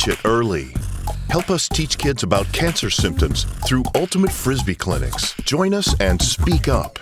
catch it early. Help us teach kids about cancer symptoms through Ultimate Frisbee clinics. Join us and speak up.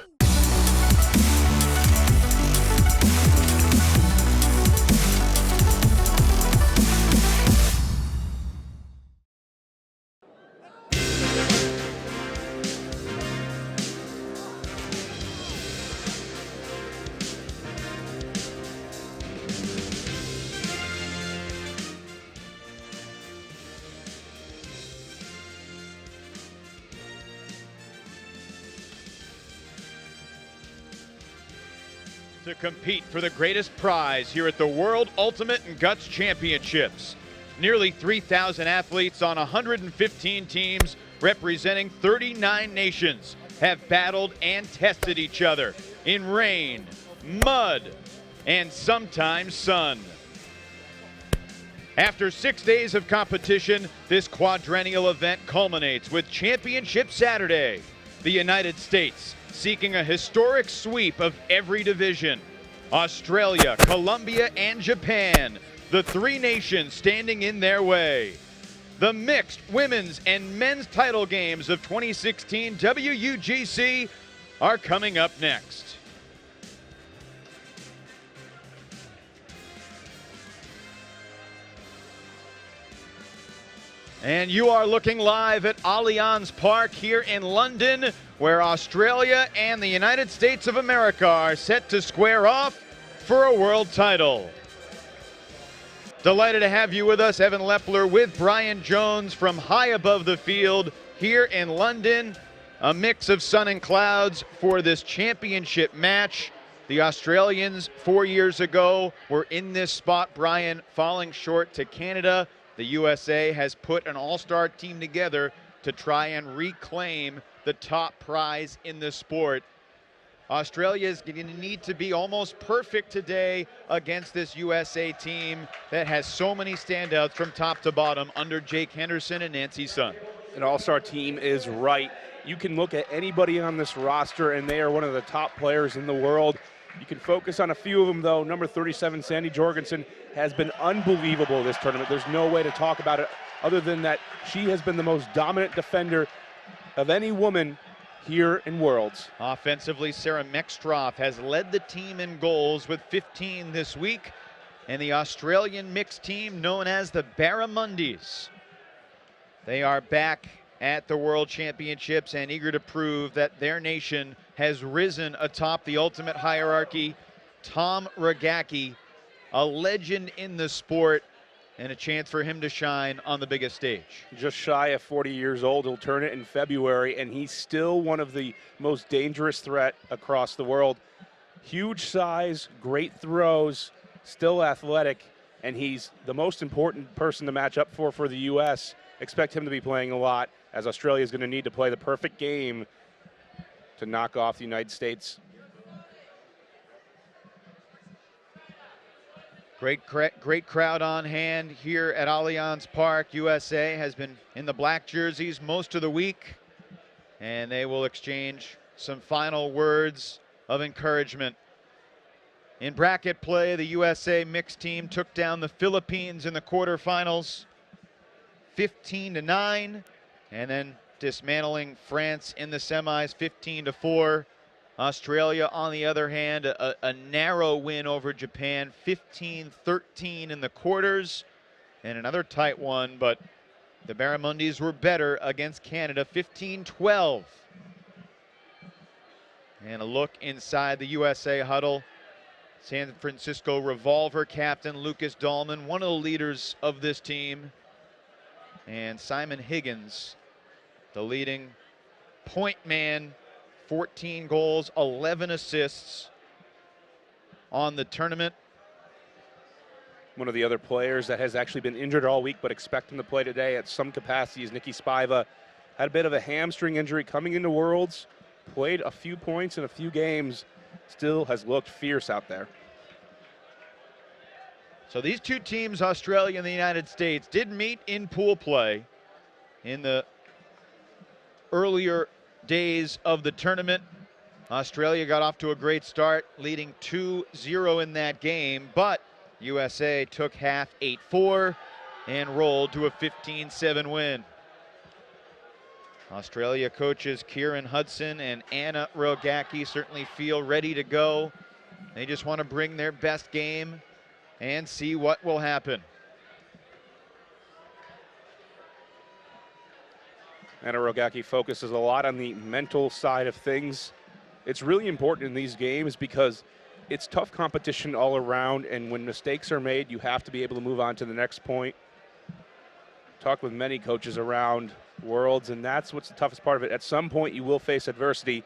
To compete for the greatest prize here at the World Ultimate and Guts Championships. Nearly 3,000 athletes on 115 teams representing 39 nations have battled and tested each other in rain, mud, and sometimes sun. After 6 days of competition, this quadrennial event culminates with Championship Saturday. The United States seeking a historic sweep of every division. Australia, Colombia, and Japan, the three nations standing in their way. The mixed women's and men's title games of 2016 WUGC are coming up next. And you are looking live at Allianz Park here in London, where Australia and the United States of America are set to square off for a world title. Delighted to have you with us, Evan Lepler with Brian Jones from high above the field here in London. A mix of sun and clouds for this championship match. The Australians 4 years ago were in this spot, Brian, falling short to Canada. The USA has put an all-star team together to try and reclaim the top prize in the sport. Australia is going to need to be almost perfect today against this USA team that has so many standouts from top to bottom under Jake Henderson and Nancy Sun. An all-star team is right. You can look at anybody on this roster and they are one of the top players in the world. You can focus on a few of them, though. Number 37, Sandy Jorgensen, has been unbelievable this tournament. There's no way to talk about it other than that she has been the most dominant defender of any woman here in Worlds. Offensively, Sarah Meckstroth has led the team in goals with 15 this week. And the Australian mixed team known as the Barramundis. They are back at the World Championships and eager to prove that their nation has risen atop the ultimate hierarchy. Tom Ragacki, a legend in the sport, and a chance for him to shine on the biggest stage. Just shy of 40 years old. He'll turn it in February, and he's still one of the most dangerous threat across the world. Huge size, great throws, still athletic, and he's the most important person to match up for the U.S. Expect him to be playing a lot, as Australia is going to need to play the perfect game to knock off the United States. Great crowd on hand here at Allianz Park. USA has been in the black jerseys most of the week, and they will exchange some final words of encouragement. In bracket play, the USA mixed team took down the Philippines in the quarterfinals 15-9, and then dismantling France in the semis 15-4. Australia, on the other hand, a narrow win over Japan, 15-13 in the quarters, and another tight one, but the Barramundis were better against Canada, 15-12. And a look inside the USA huddle. San Francisco Revolver captain Lucas Dahlman, one of the leaders of this team, and Simon Higgins, the leading point man. 14 goals, 11 assists on the tournament. One of the other players that has actually been injured all week but expect him to play today at some capacity is Nikki Spiva. Had a bit of a hamstring injury coming into Worlds, played a few points in a few games, still has looked fierce out there. So these two teams, Australia and the United States, did meet in pool play in the earlier days of the tournament. Australia got off to a great start, leading 2-0 in that game, but USA took half 8-4, and rolled to a 15-7 win. Australia coaches Kieran Hudson and Anna Rogacki certainly feel ready to go. They just want to bring their best game and see what will happen. Anna Rogacki focuses a lot on the mental side of things. It's really important in these games because it's tough competition all around, and when mistakes are made, you have to be able to move on to the next point. Talked with many coaches around Worlds, and that's what's the toughest part of it. At some point, you will face adversity.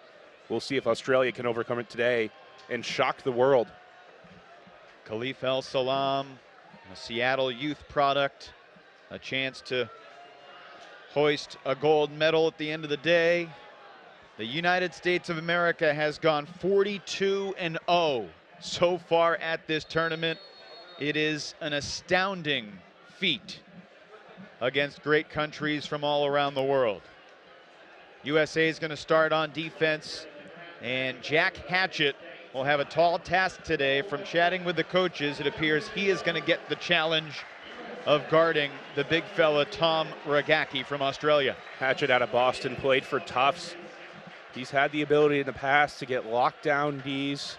We'll see if Australia can overcome it today and shock the world. Khalif El Salam, a Seattle youth product, a chance to hoist a gold medal at the end of the day. The United States of America has gone 42-0 so far at this tournament. It is an astounding feat against great countries from all around the world. USA is going to start on defense, and Jack Hatchett will have a tall task today. From chatting with the coaches, it appears he is going to get the challenge of guarding the big fella Tom Rogacki from Australia. Hatchett out of Boston, played for Tufts. He's had the ability in the past to get lockdown Ds.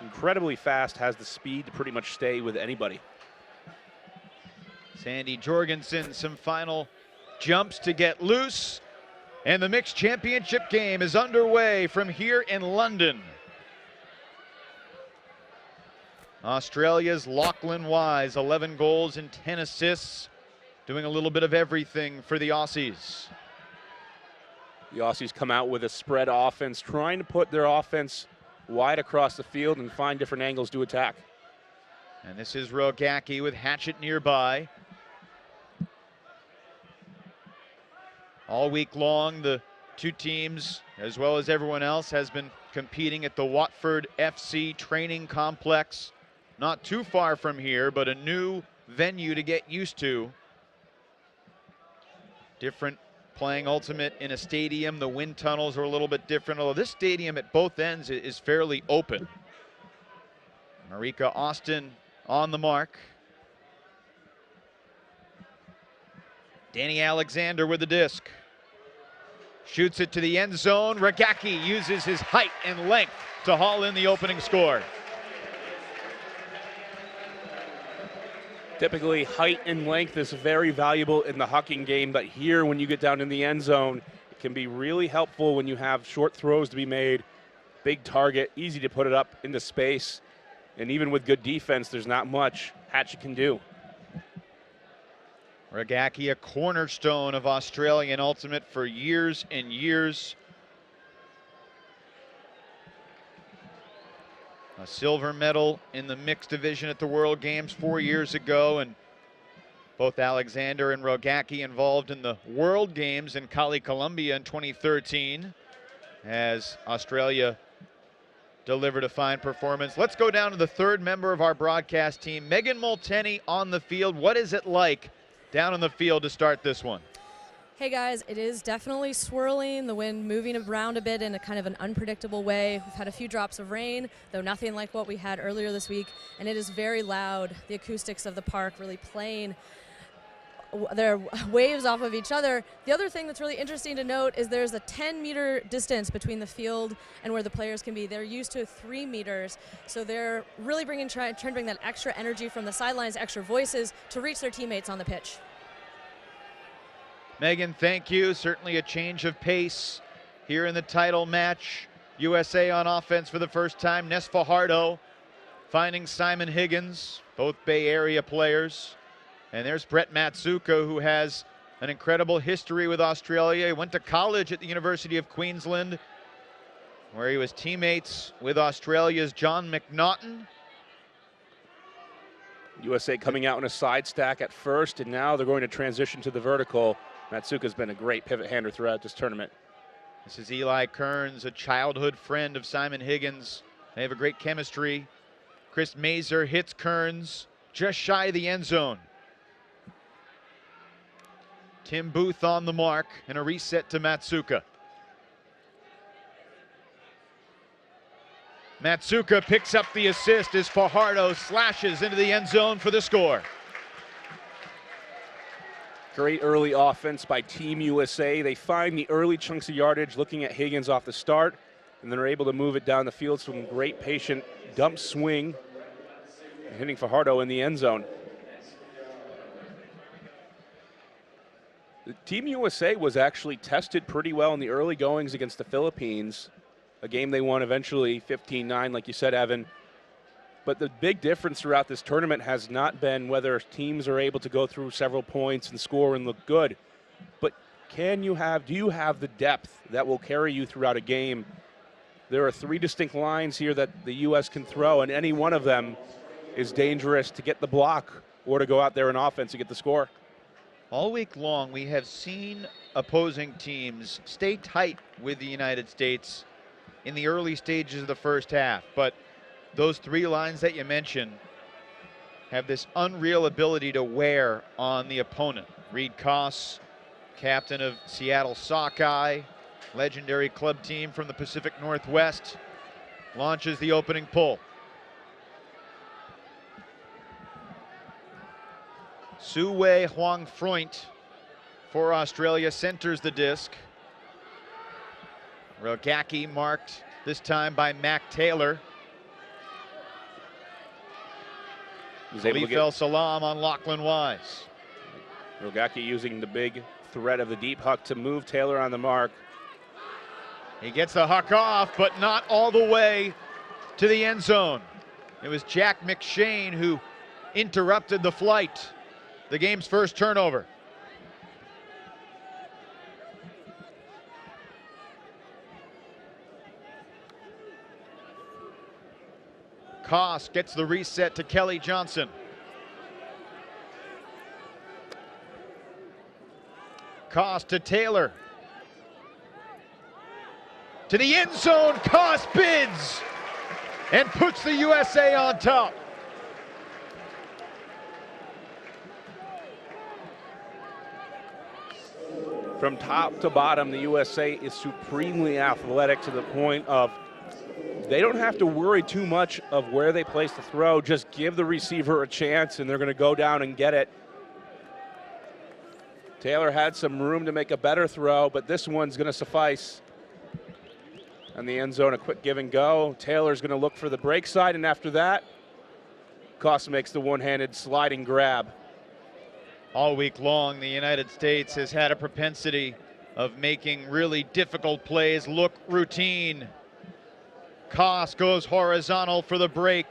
Incredibly fast, has the speed to pretty much stay with anybody. Sandy Jorgensen, some final jumps to get loose. And the mixed championship game is underway from here in London. Australia's Lachlan Wise, 11 goals and 10 assists, doing a little bit of everything for the Aussies. The Aussies come out with a spread offense, trying to put their offense wide across the field and find different angles to attack. And this is Rogacki with Hatchett nearby. All week long, the two teams, as well as everyone else, has been competing at the Watford FC training complex. Not too far from here, but a new venue to get used to. Different playing Ultimate in a stadium. The wind tunnels are a little bit different, although this stadium at both ends is fairly open. Marika Austin on the mark. Danny Alexander with the disc. Shoots it to the end zone. Rogacki uses his height and length to haul in the opening score. Typically, height and length is very valuable in the hucking game, but here, when you get down in the end zone, it can be really helpful when you have short throws to be made, big target, easy to put it up into space, and even with good defense, there's not much Hatchett can do. Rogacki, a cornerstone of Australian Ultimate for years and years. A silver medal in the mixed division at the World Games 4 years ago, and both Alexander and Rogacki involved in the World Games in Cali, Colombia in 2013 as Australia delivered a fine performance. Let's go down to the third member of our broadcast team, Megan Multeney on the field. What is it like down on the field to start this one? Hey guys, it is definitely swirling, the wind moving around a bit in a kind of an unpredictable way. We've had a few drops of rain, though nothing like what we had earlier this week, and it is very loud. The acoustics of the park really playing their waves off of each other. The other thing that's really interesting to note is there's a 10-meter distance between the field and where the players can be. They're used to 3 meters, so they're really trying to bring that extra energy from the sidelines, extra voices, to reach their teammates on the pitch. Megan, thank you. Certainly a change of pace here in the title match. USA on offense for the first time. Nes Fajardo finding Simon Higgins, both Bay Area players. And there's Brett Matsuka, who has an incredible history with Australia. He went to college at the University of Queensland, where he was teammates with Australia's John McNaughton. USA coming out in a side stack at first, and now they're going to transition to the vertical. Matsuka's been a great pivot hander throughout this tournament. This is Eli Kearns, a childhood friend of Simon Higgins. They have a great chemistry. Chris Mazer hits Kearns just shy of the end zone. Tim Booth on the mark, and a reset to Matsuka. Matsuka picks up the assist as Fajardo slashes into the end zone for the score. Great early offense by Team USA. They find the early chunks of yardage looking at Higgins off the start, and then are able to move it down the field. Some great patient dump swing, hitting Fajardo in the end zone. The Team USA was actually tested pretty well in the early goings against the Philippines, a game they won eventually 15-9, like you said, Evan. But the big difference throughout this tournament has not been whether teams are able to go through several points and score and look good, but do you have the depth that will carry you throughout a game? There are 3 distinct lines here that the U.S. can throw, and any one of them is dangerous to get the block or to go out there in offense and get the score. All week long, we have seen opposing teams stay tight with the United States in the early stages of the first half, but those 3 lines that you mentioned have this unreal ability to wear on the opponent. Reed Koss, captain of Seattle Sockeye, legendary club team from the Pacific Northwest, launches the opening pull. Su-Wei Huang-Freund for Australia centers the disc. Rogacki marked this time by Mac Taylor. Khalif El-Salam on Lachlan Wise. Rogacki using the big threat of the deep huck to move Taylor on the mark. He gets the huck off, but not all the way to the end zone. It was Jack McShane who interrupted the flight. The game's first turnover. Koss gets the reset to Kelly Johnson. Koss to Taylor. To the end zone, Koss bids and puts the USA on top. From top to bottom, the USA is supremely athletic to the point of they don't have to worry too much of where they place the throw. Just give the receiver a chance, and they're going to go down and get it. Taylor had some room to make a better throw, but this one's going to suffice. On the end zone, a quick give and go. Taylor's going to look for the break side, and after that, Koss makes the one-handed sliding grab. All week long, the United States has had a propensity of making really difficult plays look routine. Koss goes horizontal for the break.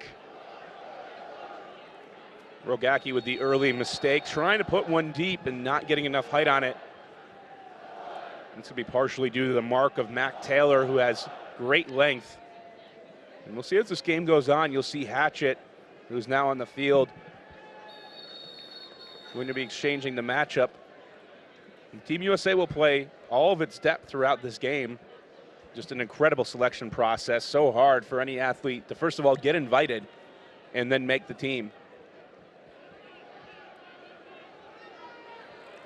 Rogacki with the early mistake, trying to put one deep and not getting enough height on it. This could be partially due to the mark of Mac Taylor, who has great length. And we'll see as this game goes on, you'll see Hatchett, who's now on the field, going to be exchanging the matchup. And Team USA will play all of its depth throughout this game. Just an incredible selection process. So hard for any athlete to, first of all, get invited and then make the team.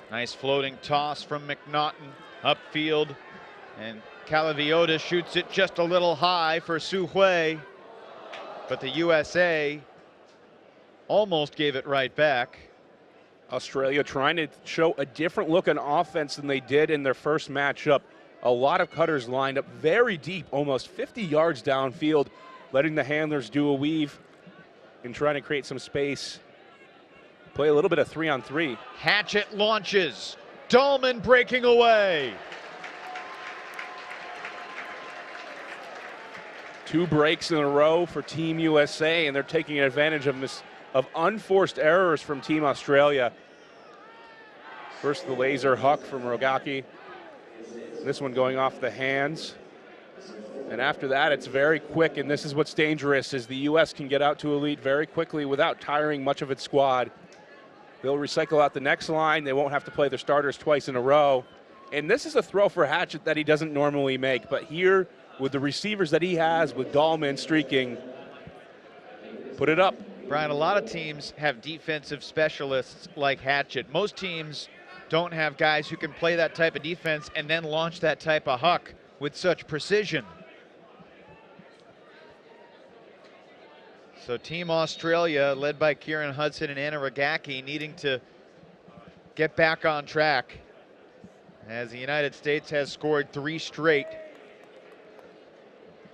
Nice floating toss from McNaughton upfield. And Calaviota shoots it just a little high for Su-Wei. But the USA almost gave it right back. Australia trying to show a different look on offense than they did in their first matchup. A lot of cutters lined up very deep, almost 50 yards downfield, letting the handlers do a weave and trying to create some space. Play a little bit of 3-on-3. Hatchett launches. Dahlman breaking away. 2 breaks in a row for Team USA, and they're taking advantage of unforced errors from Team Australia. First, the laser huck from Rogacki. This one going off the hands. And after that, it's very quick, and this is what's dangerous, is the U.S. can get out to a lead very quickly without tiring much of its squad. They'll recycle out the next line. They won't have to play their starters twice in a row. And this is a throw for Hatchett that he doesn't normally make. But here, with the receivers that he has, with Dahlman streaking, put it up. Brian, a lot of teams have defensive specialists like Hatchett. Most teams don't have guys who can play that type of defense and then launch that type of huck with such precision. So Team Australia, led by Kieran Hudson and Anna Rogacki, needing to get back on track, as the United States has scored 3 straight.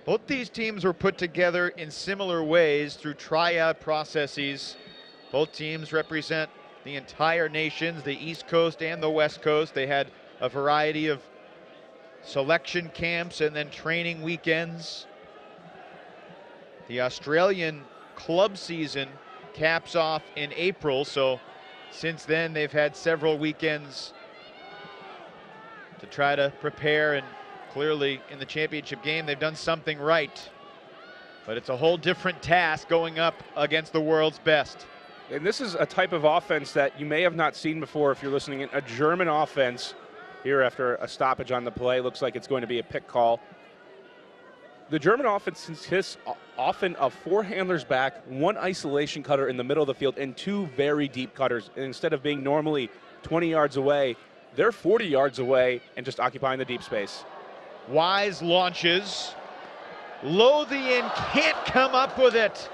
Both these teams were put together in similar ways through tryout processes. Both teams represent the entire nations, the East Coast and the West Coast. They had a variety of selection camps and then training weekends. The Australian club season caps off in April, so since then they've had several weekends to try to prepare, and clearly in the championship game they've done something right. But it's a whole different task going up against the world's best. And this is a type of offense that you may have not seen before if you're listening in. A German offense here after a stoppage on the play. Looks like it's going to be a pick call. The German offense consists often of 4 handlers back, 1 isolation cutter in the middle of the field, and 2 very deep cutters. And instead of being normally 20 yards away, they're 40 yards away and just occupying the deep space. Wise launches. Lothian can't come up with it.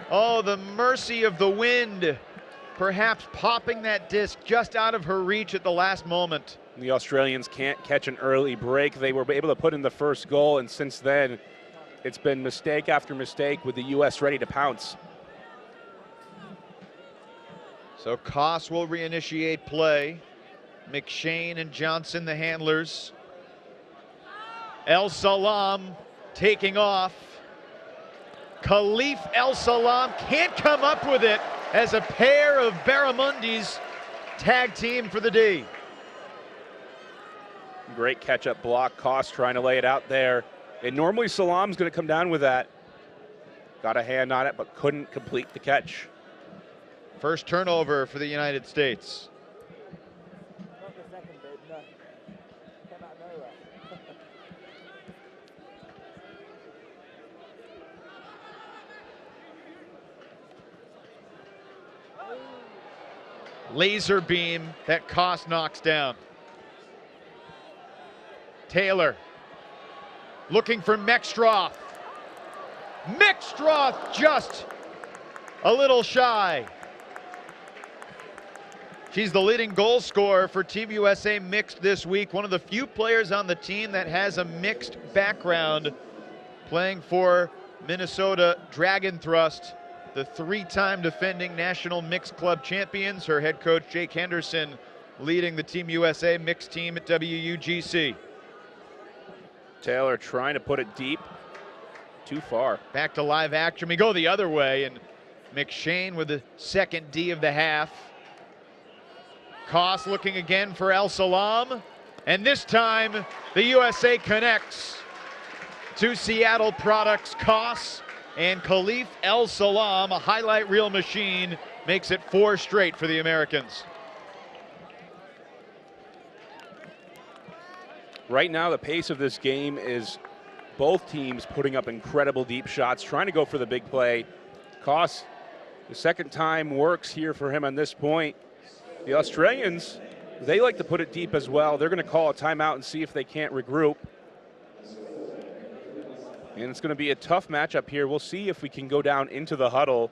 Oh, the mercy of the wind. Perhaps popping that disc just out of her reach at the last moment. The Australians can't catch an early break. They were able to put in the first goal, and since then, it's been mistake after mistake with the U.S. ready to pounce. So Koss will reinitiate play. McShane and Johnson, the handlers. El Salam taking off. Khalif El Salam can't come up with it as a pair of Barramundis tag team for the D. Great catch-up block. Koss trying to lay it out there. And normally Salam's going to come down with that. Got a hand on it, but couldn't complete the catch. First turnover for the United States. Laser beam that Koss knocks down. Taylor looking for Mexstroth. Mexstroth just a little shy. She's the leading goal scorer for Team USA Mixed this week. One of the few players on the team that has a mixed background, playing for Minnesota Dragon Thrust, the 3-time defending national mixed club champions. Her head coach Jake Henderson leading the Team USA mixed team at WUGC. Taylor trying to put it deep, too far. Back to live action. We go the other way, and McShane with the second D of the half. Koss looking again for El Salam, and this time the USA connects to Seattle Products. Koss and Khalif El Salam, a highlight reel machine, makes it 4 straight for the Americans. Right now, the pace of this game is both teams putting up incredible deep shots, trying to go for the big play. Koss, the second time works here for him on this point. The Australians, they like to put it deep as well. They're going to call a timeout and see if they can't regroup. And it's going to be a tough matchup here. We'll see if we can go down into the huddle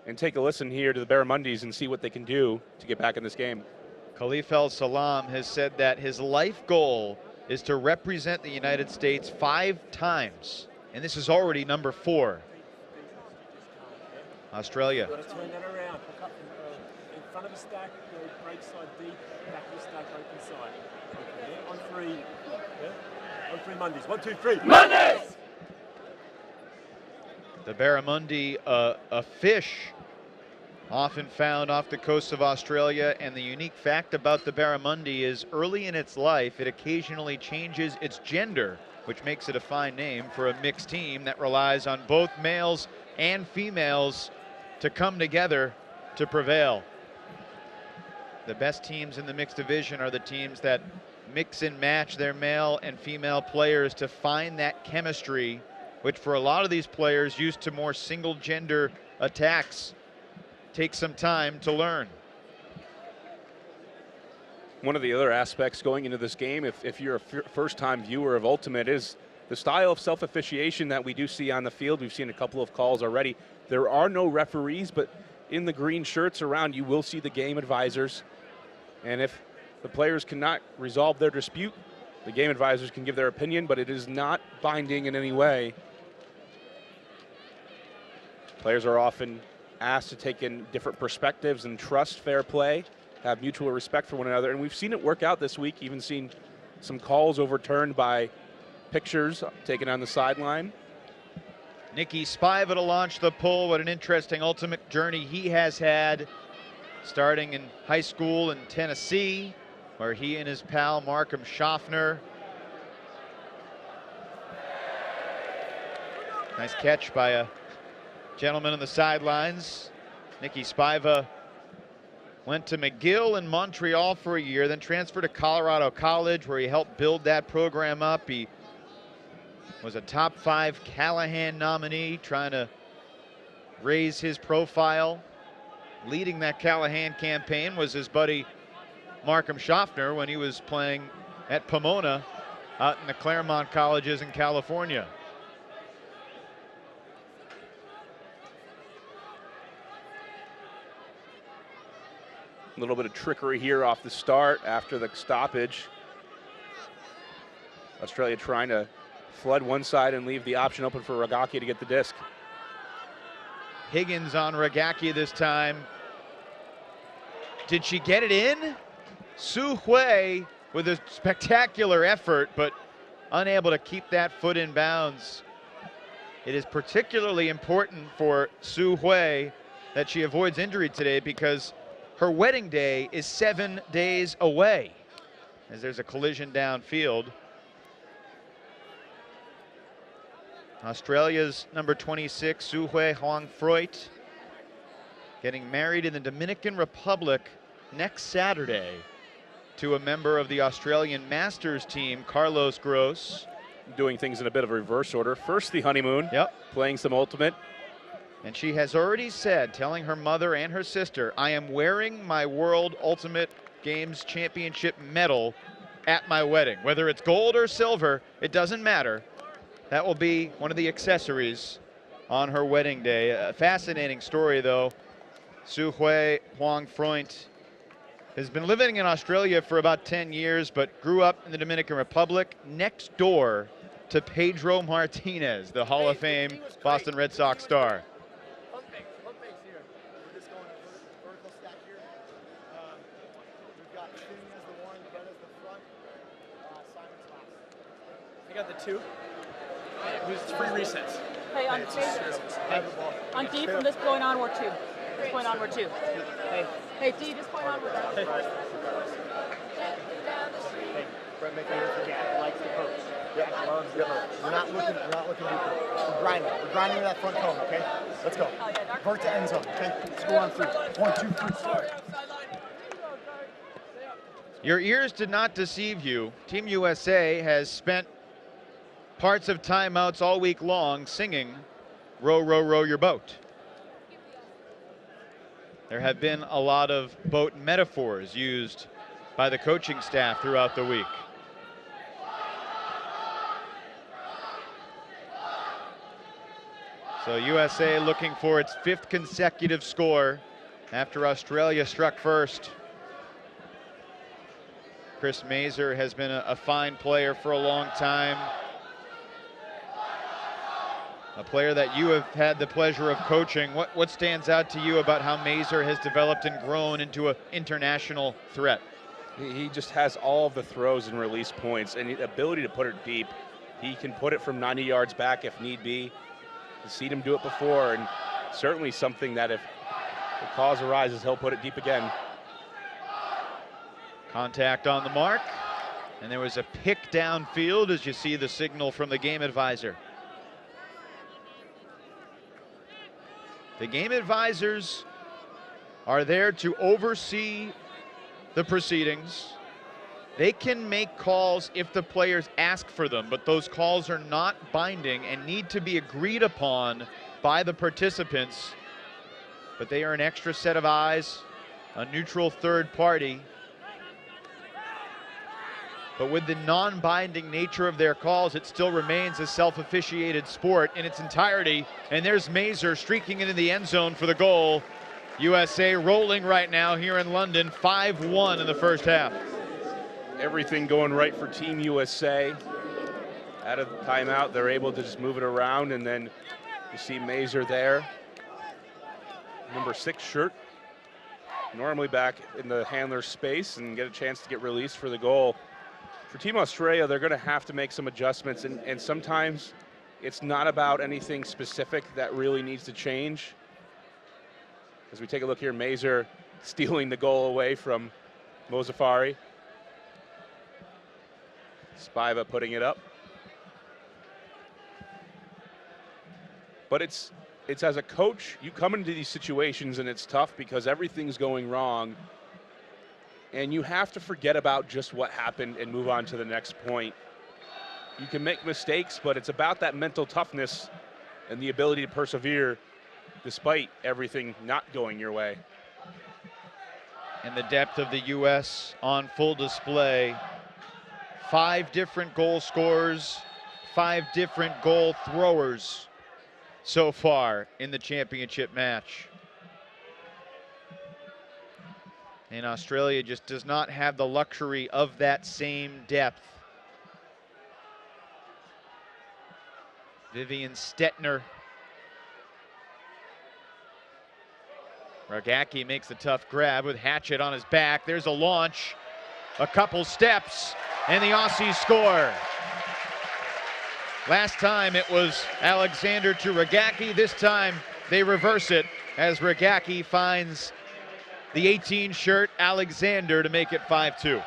and take a listen here to the Barramundis and see what they can do to get back in this game. Khalif El Salam has said that his life goal is to represent the United States 5 times, and this is already number 4. Australia. Got to turn that around. Pick up in front of the stack, break side deep, back of the stack, open side. Okay, yeah, on 3. Yeah? On 3 Mondays. 1, 2, 3. Mondays! The barramundi, a fish often found off the coast of Australia, and the unique fact about the barramundi is early in its life it occasionally changes its gender, which makes it a fine name for a mixed team that relies on both males and females to come together to prevail. The best teams in the mixed division are the teams that mix and match their male and female players to find that chemistry, which for a lot of these players used to more single gender attacks takes some time to learn. One of the other aspects going into this game, if you're a first-time viewer of Ultimate, is the style of self-officiation that we do see on the field. We've seen a couple of calls already. There are no referees, but in the green shirts around you will see the game advisors. And if the players cannot resolve their dispute, the game advisors can give their opinion, but it is not binding in any way. Players are often asked to take in different perspectives and trust fair play, have mutual respect for one another, and we've seen it work out this week, even seen some calls overturned by pictures taken on the sideline. Nicky Spiva to launch the pull. What an interesting ultimate journey he has had, starting in high school in Tennessee, where he and his pal Markham Schaffner. Nice catch by a gentleman on the sidelines. Nicky Spiva went to McGill in Montreal for a year, then transferred to Colorado College, where he helped build that program up. He was a top 5 Callahan nominee, trying to raise his profile. Leading that Callahan campaign was his buddy Markham Schaffner when he was playing at Pomona out in the Claremont colleges in California. A little bit of trickery here off the start after the stoppage. Australia trying to flood one side and leave the option open for Ragaki to get the disc. Higgins on Ragaki this time. Did she get it in? Su Hui with a spectacular effort, but unable to keep that foot in bounds. It is particularly important for Su Hui that she avoids injury today, because her wedding day is 7 days away, as there's a collision downfield. Australia's number 26, Su Hui Huang Freut, getting married in the Dominican Republic next Saturday to a member of the Australian Masters team, Carlos Gross. Doing things in a bit of a reverse order. First the honeymoon, playing some ultimate. And she has already said, telling her mother and her sister, I am wearing my World Ultimate Games Championship medal at my wedding. Whether it's gold or silver, it doesn't matter. That will be one of the accessories on her wedding day. A fascinating story, though. Su Hui Huang Freut has been living in Australia for about 10 years, but grew up in the Dominican Republic, next door to Pedro Martinez, the Hall of Fame Boston Red Sox star. Got the 2. It's free resets. Hey, on D from this point on, we're 2. This point on, we're 2. Hey, D, this point on, we're 2. Hey, Brett McNeil, Jack likes the coach. Jack loves the coach. We're not looking deeper. We're grinding. We're grinding that front cone, okay? Let's go. Vert to end zone, okay? Let's go on 3. 1, 2, 3, start. Your ears did not deceive you. Team USA has spent parts of timeouts all week long singing Row, Row, Row Your Boat. There have been a lot of boat metaphors used by the coaching staff throughout the week. So USA looking for its 5th consecutive score after Australia struck first. Chris Mazer has been a fine player for a long time. A player that you have had the pleasure of coaching. What stands out to you about how Mazer has developed and grown into an international threat? He just has all of the throws and release points and the ability to put it deep. He can put it from 90 yards back if need be. I've seen him do it before, and certainly something that if the cause arises, he'll put it deep again. Contact on the mark, and there was a pick downfield, as you see the signal from the game advisor. The game advisors are there to oversee the proceedings. They can make calls if the players ask for them, but those calls are not binding and need to be agreed upon by the participants. But they are an extra set of eyes, a neutral third party. But with the non-binding nature of their calls, it still remains a self-officiated sport in its entirety. And there's Mazer streaking into the end zone for the goal. USA rolling right now here in London, 5-1 in the first half. Everything going right for Team USA. Out of the timeout, they're able to just move it around, and then you see Mazur there. Number 6 shirt. Normally back in the handler's space and get a chance to get released for the goal. For Team Australia, they're going to have to make some adjustments, and sometimes it's not about anything specific that really needs to change. As we take a look here, Mazur stealing the goal away from Mozafari. Spiva putting it up. But it's as a coach, you come into these situations and it's tough because everything's going wrong. And you have to forget about just what happened and move on to the next point. You can make mistakes, but it's about that mental toughness and the ability to persevere despite everything not going your way. And the depth of the U.S. on full display. 5 different goal scorers, 5 different goal throwers so far in the championship match. And Australia just does not have the luxury of that same depth. Vivian Stetner. Rogacki makes the tough grab with Hatchett on his back. There's a launch, a couple steps, and the Aussies score. Last time it was Alexander to Rogacki. This time they reverse it as Rogacki finds the 18 shirt Alexander to make it 5-2.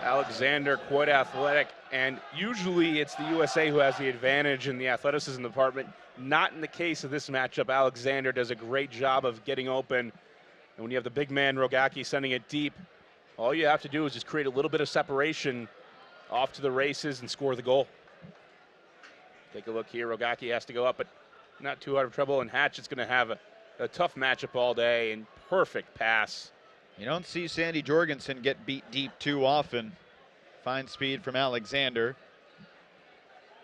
Alexander, quite athletic, and usually it's the USA who has the advantage in the athleticism department. Not in the case of this matchup. Alexander does a great job of getting open, and when you have the big man Rogacki sending it deep, all you have to do is just create a little bit of separation off to the races and score the goal. Take a look here. Rogacki has to go up, but not too out of trouble, and Hatchett's going to have a tough matchup all day, and perfect pass. You don't see Sandy Jorgensen get beat deep too often. Fine speed from Alexander.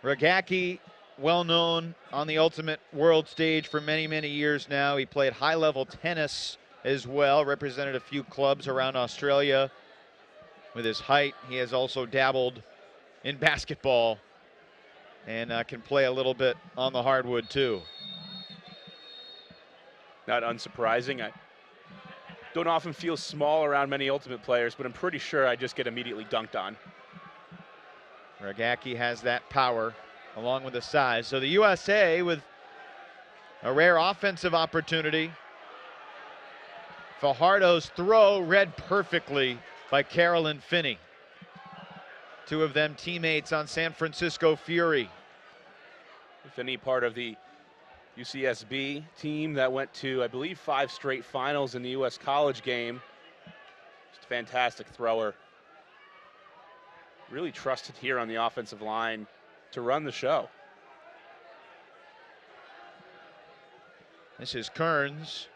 Rogacki, well known on the Ultimate World stage for many, many years now. He played high-level tennis as well, represented a few clubs around Australia. With his height, he has also dabbled in basketball and can play a little bit on the hardwood too. Not unsurprising. I don't often feel small around many Ultimate players, but I'm pretty sure I just get immediately dunked on. Rogacki has that power along with the size. So the USA with a rare offensive opportunity. Fajardo's throw read perfectly by Carolyn Finney. 2 of them teammates on San Francisco Fury. Finney, part of the UCSB team that went to, I believe, 5 straight finals in the U.S. college game. Just a fantastic thrower. Really trusted here on the offensive line to run the show. This is Kearns.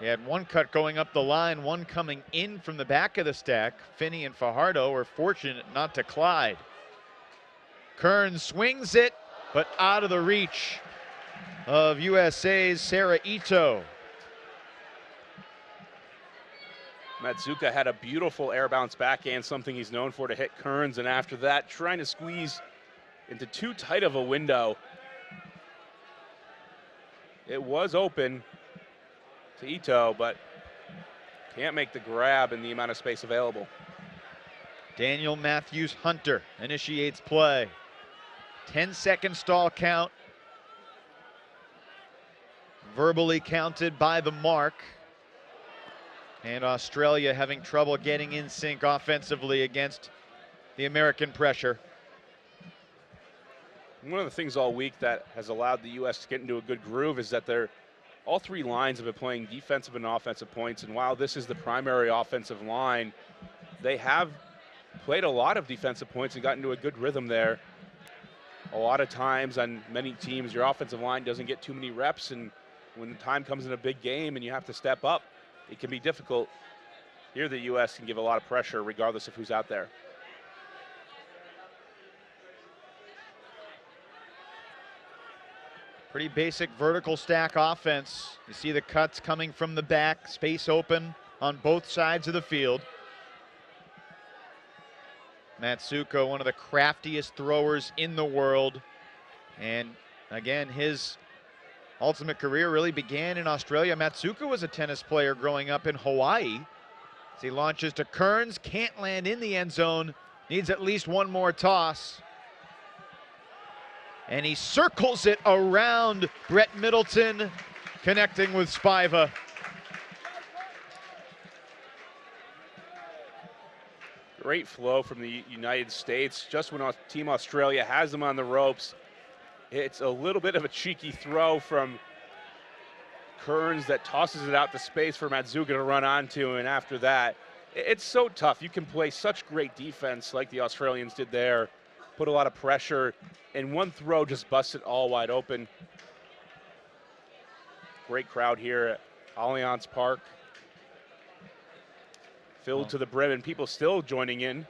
He had one cut going up the line, one coming in from the back of the stack. Finney and Fajardo were fortunate not to collide. Kearns swings it, but out of the reach of USA's Sarah Ito. Matsuka had a beautiful air bounce backhand, something he's known for, to hit Kearns, and after that, trying to squeeze into too tight of a window. It was open to Ito, but can't make the grab in the amount of space available. Daniel Matthews Hunter initiates play. 10-second stall count. Verbally counted by the mark. And Australia having trouble getting in sync offensively against the American pressure. One of the things all week that has allowed the U.S. to get into a good groove is that all 3 lines have been playing defensive and offensive points, and while this is the primary offensive line, they have played a lot of defensive points and gotten into a good rhythm there. A lot of times on many teams, your offensive line doesn't get too many reps, and when the time comes in a big game and you have to step up, it can be difficult. Here the U.S. can give a lot of pressure regardless of who's out there. Pretty basic vertical stack offense. You see the cuts coming from the back, space open on both sides of the field. Matsuko, one of the craftiest throwers in the world. And again, his ultimate career really began in Australia. Matsuko was a tennis player growing up in Hawaii. As he launches to Kearns, can't land in the end zone, needs at least one more toss. And he circles it around Brett Middleton, connecting with Spiva. Great flow from the United States. Just when Team Australia has them on the ropes, it's a little bit of a cheeky throw from Kearns that tosses it out to space for Matsuka to run onto, and after that, it's so tough. You can play such great defense like the Australians did there, put a lot of pressure, and one throw just busts it all wide open. Great crowd here at Allianz Park. Filled to the brim, and people still joining in.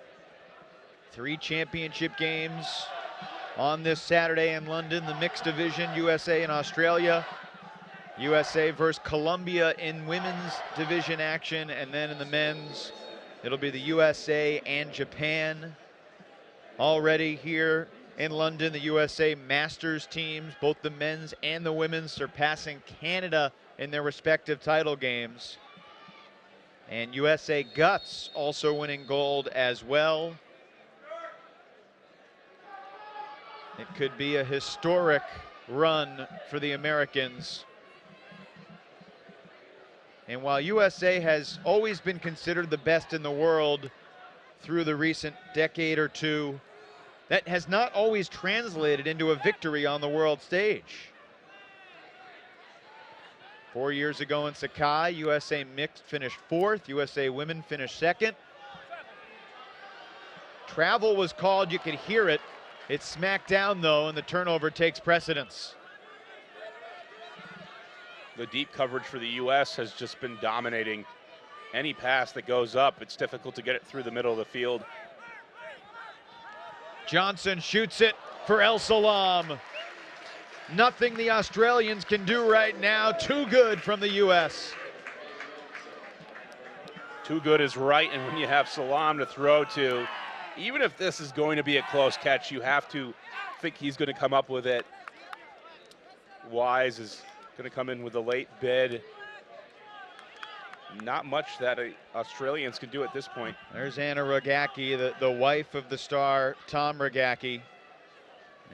3 championship games on this Saturday in London, the mixed division, USA and Australia. USA versus Colombia in women's division action, and then in the men's, it'll be the USA and Japan. Already here in London, the USA Masters teams, both the men's and the women's, surpassing Canada in their respective title games. And USA Guts also winning gold as well. It could be a historic run for the Americans. And while USA has always been considered the best in the world through the recent decade or two, that has not always translated into a victory on the world stage. 4 years ago in Sakai, USA mixed finished 4th, USA women finished 2nd. Travel was called, you could hear it. It's smacked down though, and the turnover takes precedence. The deep coverage for the U.S. has just been dominating. Any pass that goes up, it's difficult to get it through the middle of the field. Johnson shoots it for El Salam. Nothing the Australians can do right now. Too good from the U.S. Too good is right, and when you have Salam to throw to, even if this is going to be a close catch, you have to think he's going to come up with it. Wise is going to come in with a late bid. Not much that Australians can do at this point. There's Anna Rogacki, the wife of the star Tom Rogacki.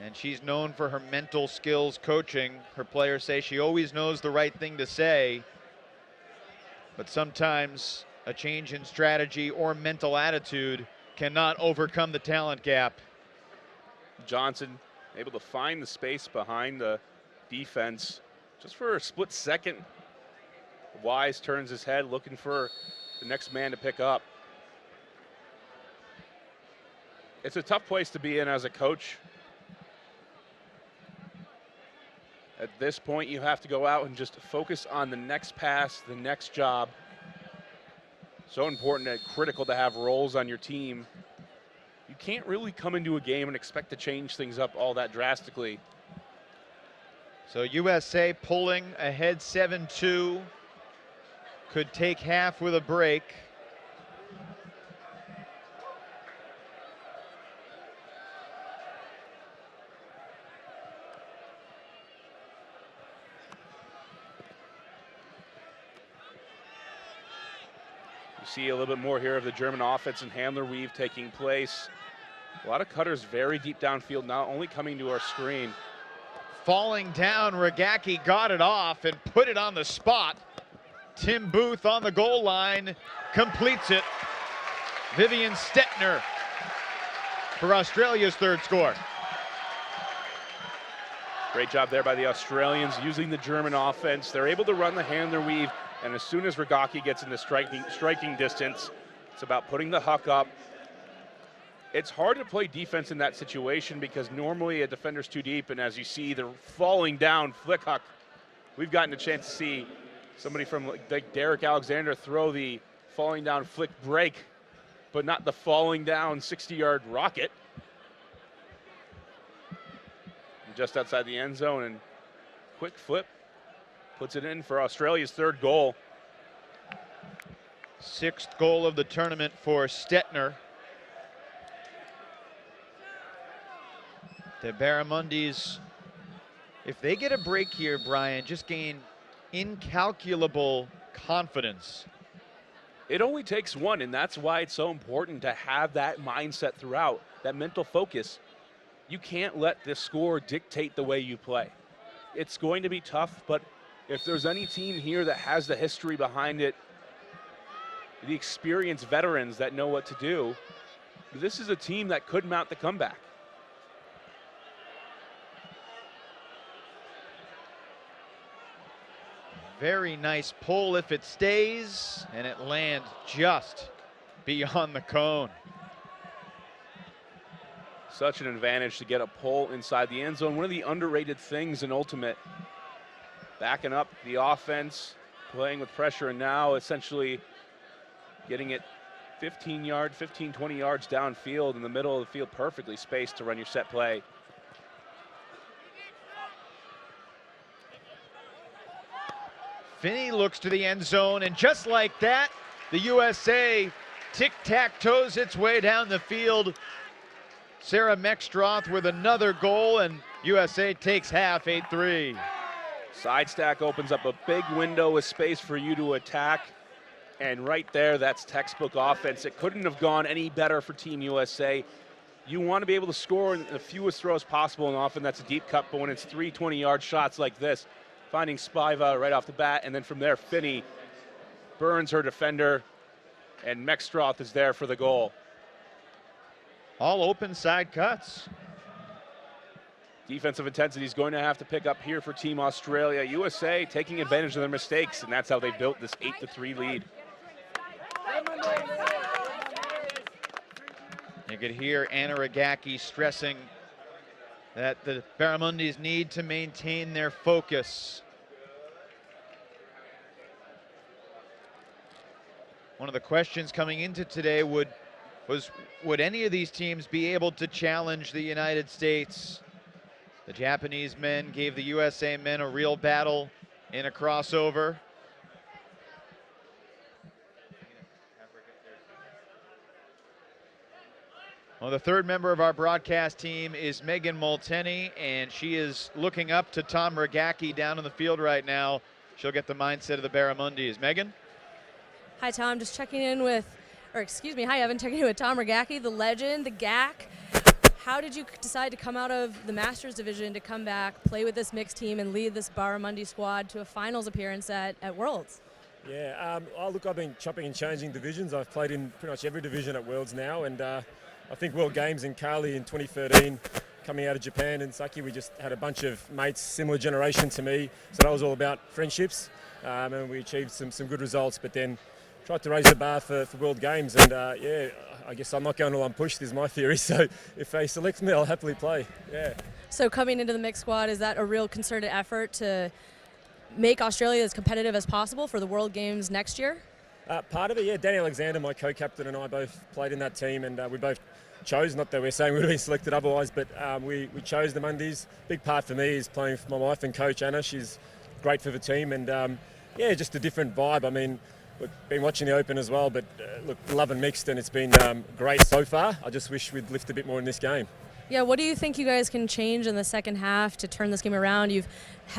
And she's known for her mental skills coaching. Her players say she always knows the right thing to say, but sometimes a change in strategy or mental attitude cannot overcome the talent gap. Johnson able to find the space behind the defense just for a split second. Wise turns his head looking for the next man to pick up. It's a tough place to be in as a coach. At this point, you have to go out and just focus on the next pass, the next job. So important and critical to have roles on your team. You can't really come into a game and expect to change things up all that drastically. So USA pulling ahead 7-2. Could take half with a break. You see a little bit more here of the German offense and handler weave taking place. A lot of cutters very deep downfield, now only coming to our screen. Falling down, Rogacki got it off and put it on the spot. Tim Booth on the goal line completes it. Vivian Stettner for Australia's 3rd score. Great job there by the Australians using the German offense. They're able to run the handler weave, and as soon as Rogacki gets into striking distance, it's about putting the huck up. It's hard to play defense in that situation because normally a defender's too deep, and as you see, they're falling down flick huck. We've gotten a chance to see somebody from like Derek Alexander throw the falling down flick break, but not the falling down 60-yard rocket. Just outside the end zone, and quick flip puts it in for Australia's third goal. 6th goal of the tournament for Stettner. The Barramundis, if they get a break here, Brian, just gain incalculable confidence. It only takes one, and that's why it's so important to have that mindset throughout, that mental focus. You can't let the score dictate the way you play. It's going to be tough, but if there's any team here that has the history behind it, the experienced veterans that know what to do, this is a team that could mount the comeback. Very nice pull if it stays, and it lands just beyond the cone. Such an advantage to get a pull inside the end zone. One of the underrated things in Ultimate, backing up the offense, playing with pressure, and now essentially getting it 15, 20 yards downfield in the middle of the field, perfectly spaced to run your set play. Finney looks to the end zone, and just like that, the USA tic-tac-toes its way down the field. Sarah Meckstroth with another goal, and USA takes half, 8-3. Side stack opens up a big window of space for you to attack. And right there, that's textbook offense. It couldn't have gone any better for Team USA. You want to be able to score in the fewest throws possible, and often that's a deep cut, but when it's 3 20-yard shots like this, finding Spiva right off the bat, and then from there, Finney burns her defender, and Meckstroth is there for the goal. All open side cuts. Defensive intensity is going to have to pick up here for Team Australia. USA taking advantage of their mistakes, and that's how they built this 8-3 lead. You could hear Anna Ragacki stressing that the Barramundis need to maintain their focus. One of the questions coming into today would any of these teams be able to challenge the United States? The Japanese men gave the USA men a real battle in a crossover. Well, the third member of our broadcast team is Megan Molteni, and she is looking up to Tom Ragacki down in the field right now. She'll get the mindset of the Barramundis. Megan? Hi, Tom. Just checking in with, hi, Evan. Checking in with Tom Ragacki, the legend, the GAC. How did you decide to come out of the Masters division to come back, play with this mixed team, and lead this Barramundi squad to a finals appearance at Worlds? Yeah, look, I've been chopping and changing divisions. I've played in pretty much every division at Worlds now, and I think World Games in Cali in 2013, coming out of Japan and Saki, we just had a bunch of mates, similar generation to me, so that was all about friendships, and we achieved some good results, but then tried to raise the bar for World Games, and yeah, I guess I'm not going to unpushed is my theory, so if they select me, I'll happily play, yeah. So coming into the mixed squad, is that a real concerted effort to make Australia as competitive as possible for the World Games next year? Part of it, yeah. Danny Alexander, my co-captain, and I both played in that team, and we both chose, not that we're saying we would have been selected otherwise, but we chose the Mundies. Big part for me is playing for my wife and coach, Anna. She's great for the team, and yeah, just a different vibe. I mean, we've been watching the Open as well, but look, love and mixed, and it's been great so far. I just wish we'd lift a bit more in this game. Yeah, what do you think you guys can change in the second half to turn this game around? You've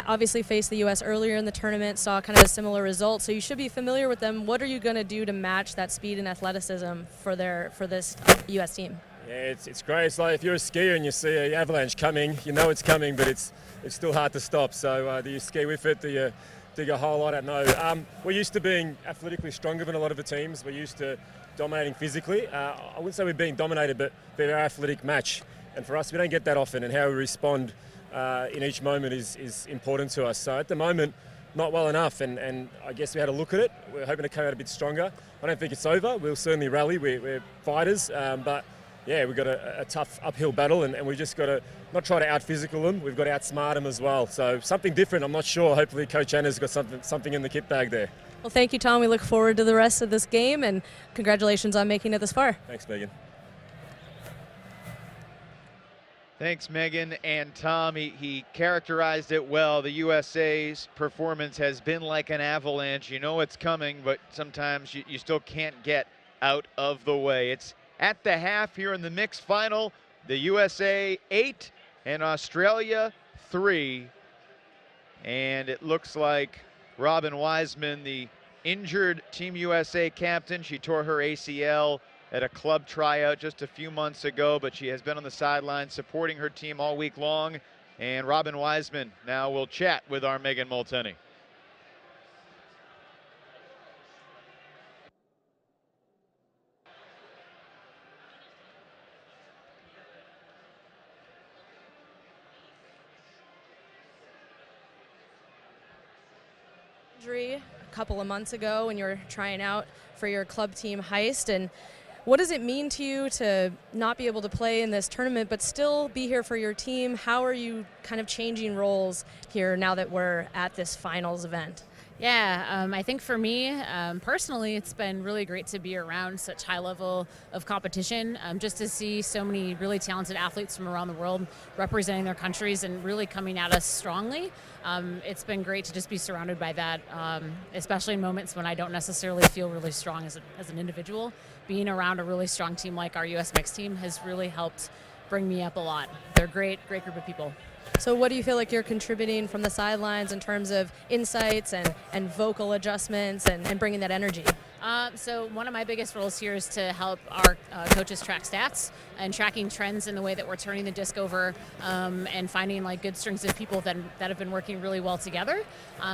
obviously faced the U.S. earlier in the tournament, saw kind of a similar result, so you should be familiar with them. What are you going to do to match that speed and athleticism for this U.S. team? Yeah, it's great. It's like if you're a skier and you see an avalanche coming, you know it's coming, but it's still hard to stop. So do you ski with it? Do you dig a hole? I don't know. We're used to being athletically stronger than a lot of the teams. We're used to dominating physically. I wouldn't say we're being dominated, but they're our athletic match. And for us, we don't get that often, and how we respond in each moment is important to us. So at the moment, not well enough, and I guess we had a look at it. We're hoping to come out a bit stronger. I don't think it's over. We'll certainly rally. We're fighters, but yeah, we've got a tough uphill battle, and we've just got to not try to out-physical them. We've got to outsmart them as well. So something different, I'm not sure. Hopefully Coach Anna's got something in the kit bag there. Well, thank you, Tom. We look forward to the rest of this game, and congratulations on making it this far. Thanks, Megan. Thanks, Megan and Tom. He characterized it well. The USA's performance has been like an avalanche. You know it's coming, but sometimes you still can't get out of the way. It's at the half here in the mixed final. The USA 8 and Australia 3. And it looks like Robin Wiseman, the injured Team USA captain, she tore her ACL at a club tryout just a few months ago, but she has been on the sidelines supporting her team all week long. And Robin Wiseman now will chat with our Megan Molteni. Injury a couple of months ago when you were trying out for your club team heist, and what does it mean to you to not be able to play in this tournament but still be here for your team? How are you kind of changing roles here now that we're at this finals event? Yeah, I think for me, personally, it's been really great to be around such high level of competition, just to see so many really talented athletes from around the world representing their countries and really coming at us strongly. It's been great to just be surrounded by that, especially in moments when I don't necessarily feel really strong as an individual. Being around a really strong team like our U.S. mixed team has really helped bring me up a lot. They're a great group of people. So what do you feel like you're contributing from the sidelines in terms of insights and vocal adjustments and bringing that energy? So one of my biggest roles here is to help our coaches track stats and tracking trends in the way that we're turning the disc over, and finding like good strings of people that have been working really well together.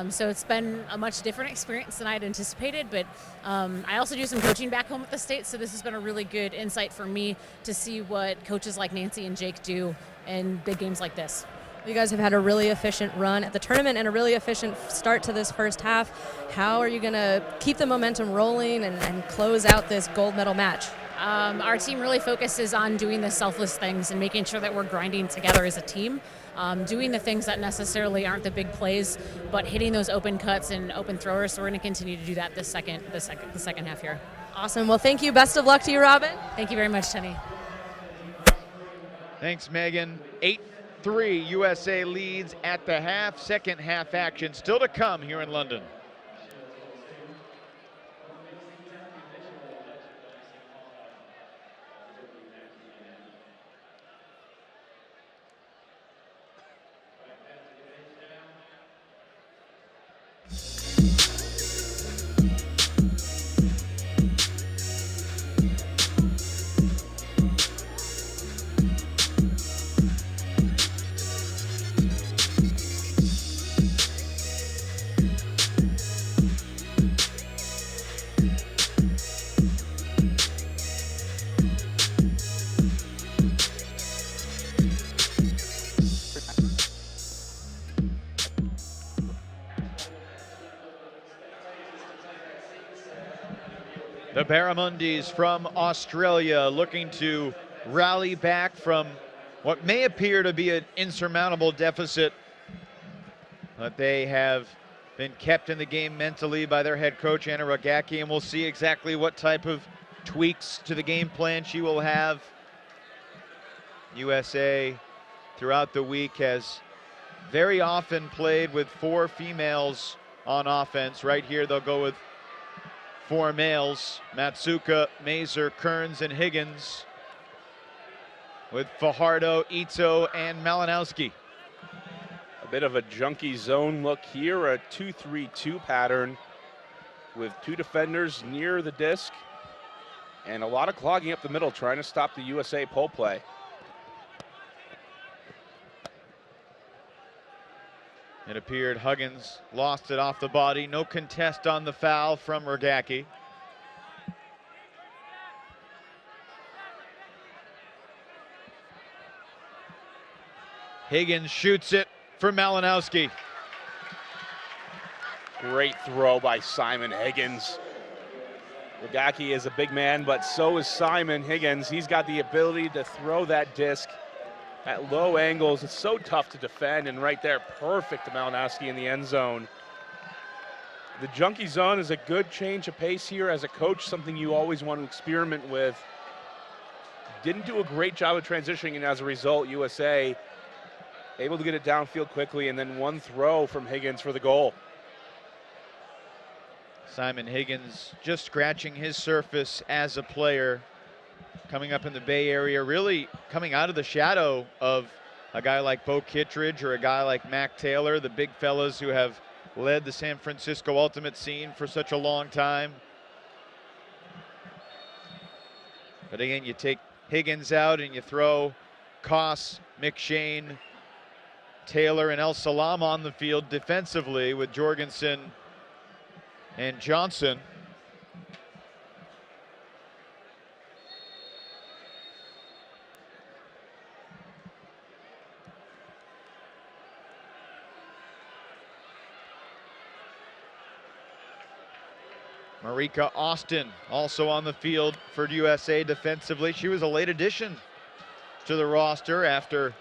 So it's been a much different experience than I had anticipated, but I also do some coaching back home at the States, so this has been a really good insight for me to see what coaches like Nancy and Jake do in big games like this. You guys have had a really efficient run at the tournament and a really efficient start to this first half. How are you going to keep the momentum rolling and close out this gold medal match? Our team really focuses on doing the selfless things and making sure that we're grinding together as a team, doing the things that necessarily aren't the big plays, but hitting those open cuts and open throwers. So we're going to continue to do that the second half here. Awesome. Well, thank you. Best of luck to you, Robin. Thank you very much, Tenny. Thanks, Megan. 8-3 USA leads at the half. Second half action still to come here in London. The Barramundis from Australia looking to rally back from what may appear to be an insurmountable deficit, but they have been kept in the game mentally by their head coach, Anna Rogacki, and we'll see exactly what type of tweaks to the game plan she will have. USA throughout the week has very often played with 4 females on offense. Right here they'll go with 4 males: Matsuka, Mazer, Kearns, and Higgins, with Fajardo, Ito, and Malinowski. A bit of a junkie zone look here, a 2-3-2 pattern with 2 defenders near the disc and a lot of clogging up the middle, trying to stop the USA pole play. It appeared Huggins lost it off the body. No contest on the foul from Rogacki. Higgins shoots it for Malinowski. Great throw by Simon Higgins. Rogacki is a big man, but so is Simon Higgins. He's got the ability to throw that disc at low angles. It's so tough to defend, and right there, perfect to Malinowski in the end zone. The junkie zone is a good change of pace here as a coach, something you always want to experiment with. didn't do a great job of transitioning, and as a result, USA able to get it downfield quickly, and then one throw from Higgins for the goal. Simon Higgins just scratching his surface as a player, coming up in the Bay Area, really coming out of the shadow of a guy like Bo Kittredge or a guy like Mac Taylor, the big fellas who have led the San Francisco Ultimate scene for such a long time. But again, you take Higgins out and you throw Koss, McShane, Taylor, and El Salam on the field defensively with Jorgensen and Johnson. Marika Austin also on the field for USA defensively. She was a late addition to the roster after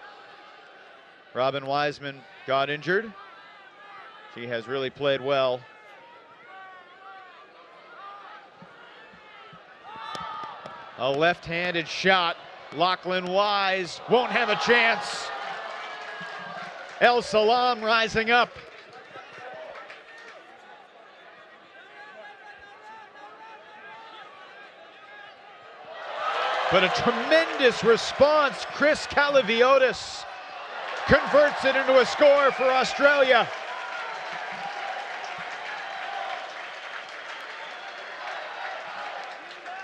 Robin Wiseman got injured. She has really played well. A left-handed shot. Lachlan Wise won't have a chance. El Salam rising up. But a tremendous response. Chris Calaviotis converts it into a score for Australia.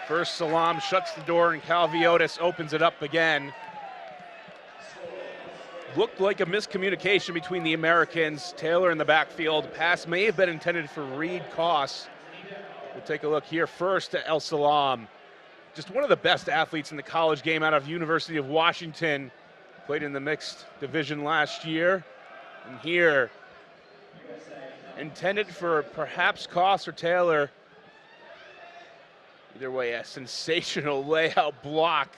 First, Salam shuts the door, and Calaviotis opens it up again. Looked like a miscommunication between the Americans. Taylor in the backfield. Pass may have been intended for Reed Koss. We'll take a look here first to El Salam. Just one of the best athletes in the college game out of University of Washington. Played in the mixed division last year. And here, intended for perhaps Koss or Taylor. Either way, a sensational layout block.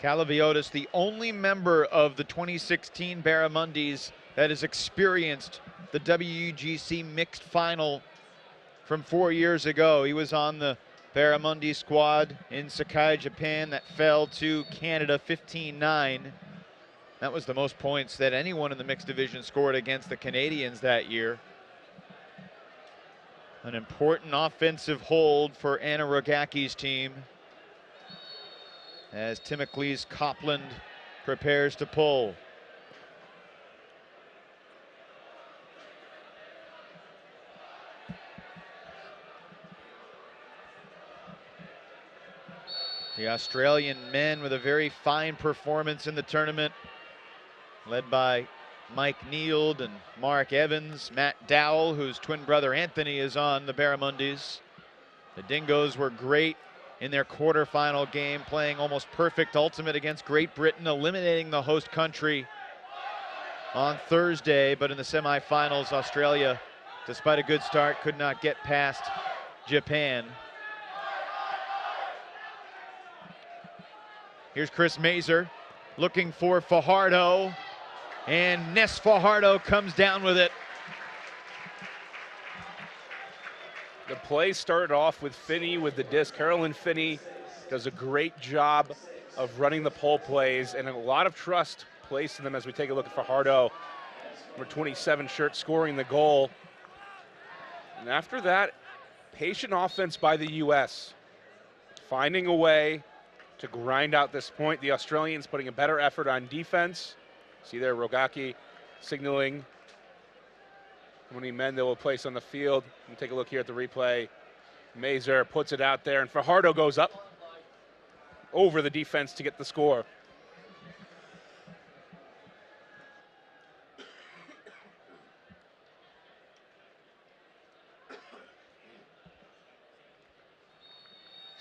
Calaviotis, the only member of the 2016 Barramundis that has experienced the WUGC mixed final from 4 years ago. He was on the Barramundi squad in Sakai, Japan, that fell to Canada 15-9. That was the most points that anyone in the mixed division scored against the Canadians that year. An important offensive hold for Anna Rogaki's team as Timocles Copland prepares to pull. The Australian men with a very fine performance in the tournament, led by Mike Neild and Mark Evans, Matt Dowell, whose twin brother Anthony is on the Barramundis. The Dingoes were great in their quarterfinal game, playing almost perfect ultimate against Great Britain, eliminating the host country on Thursday. But in the semifinals, Australia, despite a good start, could not get past Japan. Here's Chris Mazer looking for Fajardo, and Ness Fajardo comes down with it. The play started off with Finney with the disc. Carolyn Finney does a great job of running the pole plays, and a lot of trust placed in them as we take a look at Fajardo, number 27 shirt, scoring the goal. And after that, patient offense by the U.S., finding a way to grind out this point. The Australians putting a better effort on defense. See there, Rogaki signaling how many men they will place on the field. And take a look here at the replay. Mazer puts it out there, and Fajardo goes up over the defense to get the score.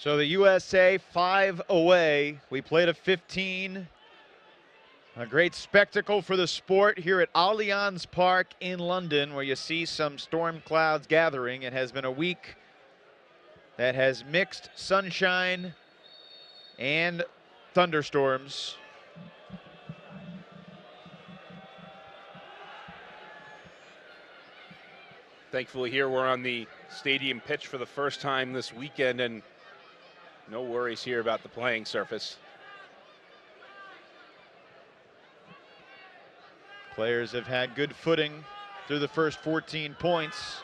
So the USA 5 away. We played a 15. A great spectacle for the sport here at Allianz Park in London, where you see some storm clouds gathering. It has been a week that has mixed sunshine and thunderstorms. Thankfully here we're on the stadium pitch for the first time this weekend, and no worries here about the playing surface. Players have had good footing through the first 14 points.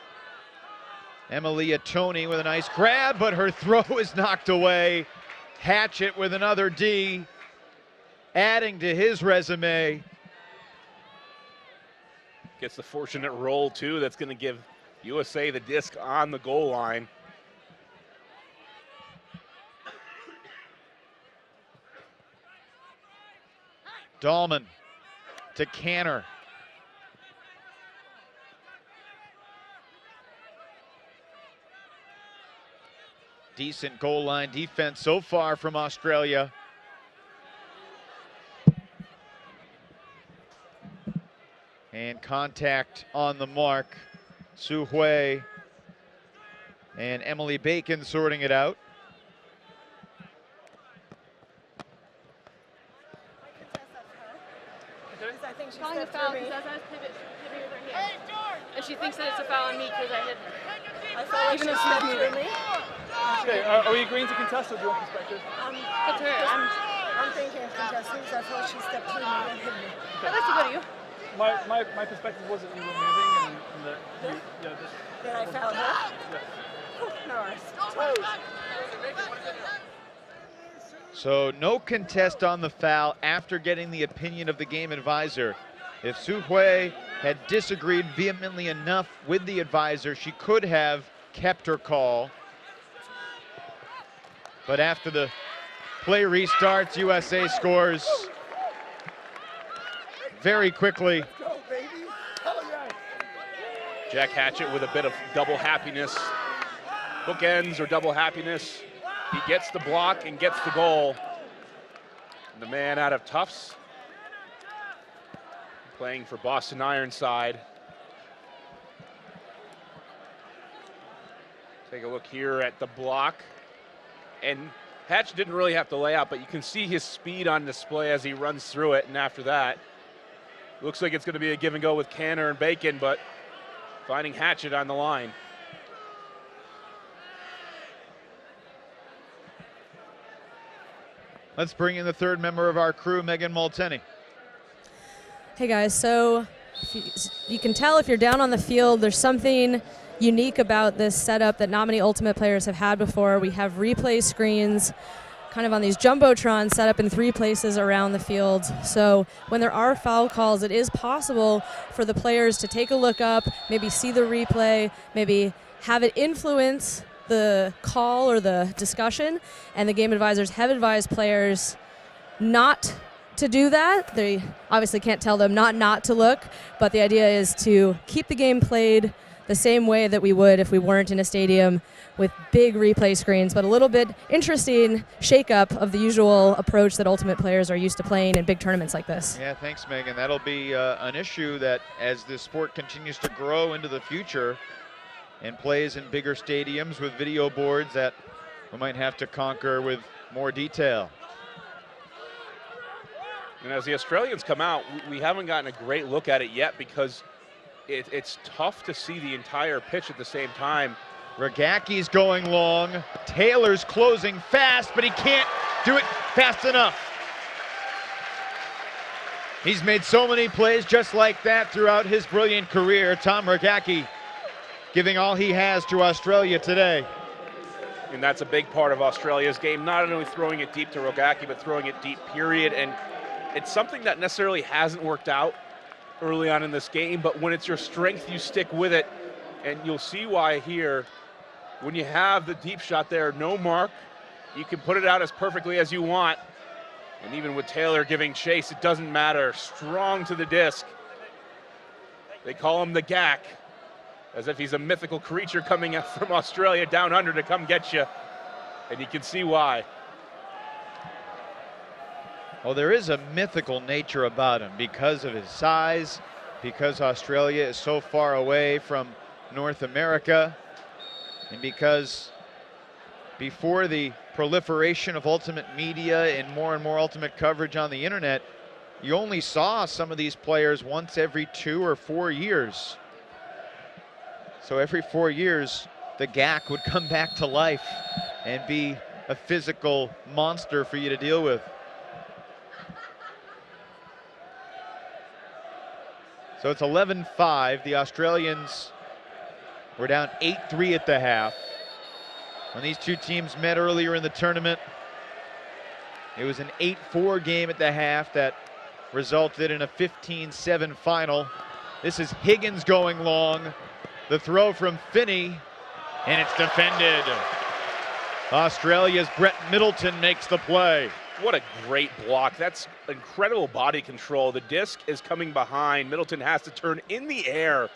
Emilia Tony with a nice grab, but her throw is knocked away. Hatchett with another D, adding to his resume. Gets the fortunate roll, too. That's going to give USA the disc on the goal line. Dahlman to Canner. Decent goal line defense so far from Australia. And contact on the mark. Su Hui and Emily Bacon sorting it out. I think she's calling a foul because as I was pivoting with her hand. And she thinks that it's a foul on me because I hit her. I felt like she stepped through me. Okay, are we agreeing to contest or do you want perspective? It's her. I'm thinking of contesting because I felt like she stepped through me and hit me. I'd like to go to you. My perspective was that you were moving and that Then I fouled her? Yeah. No worries. So no contest on the foul after getting the opinion of the game advisor. If Su Hui had disagreed vehemently enough with the advisor, she could have kept her call. But after the play restarts, USA scores very quickly. Jack Hatchett with a bit of double happiness. Bookends or double happiness. He gets the block and gets the goal. The man out of Tufts, playing for Boston Ironside. Take a look here at the block. And Hatch didn't really have to lay out, but you can see his speed on display as he runs through it. And after that, looks like it's going to be a give and go with Canner and Bacon, but finding Hatchett on the line. Let's bring in the third member of our crew, Megan Multenny. Hey guys, so you can tell if you're down on the field, there's something unique about this setup that not many Ultimate players have had before. We have replay screens kind of on these jumbotrons set up in 3 places around the field. So when there are foul calls, it is possible for the players to take a look up, maybe see the replay, maybe have it influence the call or the discussion, and the game advisors have advised players not to do that. They obviously can't tell them not to look, but the idea is to keep the game played the same way that we would if we weren't in a stadium with big replay screens, but a little bit interesting shakeup of the usual approach that Ultimate players are used to playing in big tournaments like this. Yeah, thanks, Megan. That'll be an issue that as this sport continues to grow into the future and plays in bigger stadiums with video boards, that we might have to conquer with more detail. And as the Australians come out, we haven't gotten a great look at it yet because it's tough to see the entire pitch at the same time. Ragaki's going long. Taylor's closing fast, but he can't do it fast enough. He's made so many plays just like that throughout his brilliant career. Tom Ragaki giving all he has to Australia today. And that's a big part of Australia's game, not only throwing it deep to Rogacki, but throwing it deep, period. And it's something that necessarily hasn't worked out early on in this game, but when it's your strength, you stick with it. And you'll see why here. When you have the deep shot there, no mark, you can put it out as perfectly as you want. And even with Taylor giving chase, it doesn't matter. Strong to the disc. They call him the Gak, as if he's a mythical creature coming out from Australia down under to come get you. And you can see why. Well, there is a mythical nature about him because of his size, because Australia is so far away from North America, and because before the proliferation of Ultimate media and more Ultimate coverage on the internet, you only saw some of these players once every 2 or 4 years. So every 4 years, the Gak would come back to life and be a physical monster for you to deal with. So it's 11-5. The Australians were down 8-3 at the half. When these two teams met earlier in the tournament, it was an 8-4 game at the half that resulted in a 15-7 final. This is Higgins going long. The throw from Finney, and it's defended. Australia's Brett Middleton makes the play. What a great block. That's incredible body control. The disc is coming behind. Middleton has to turn in the air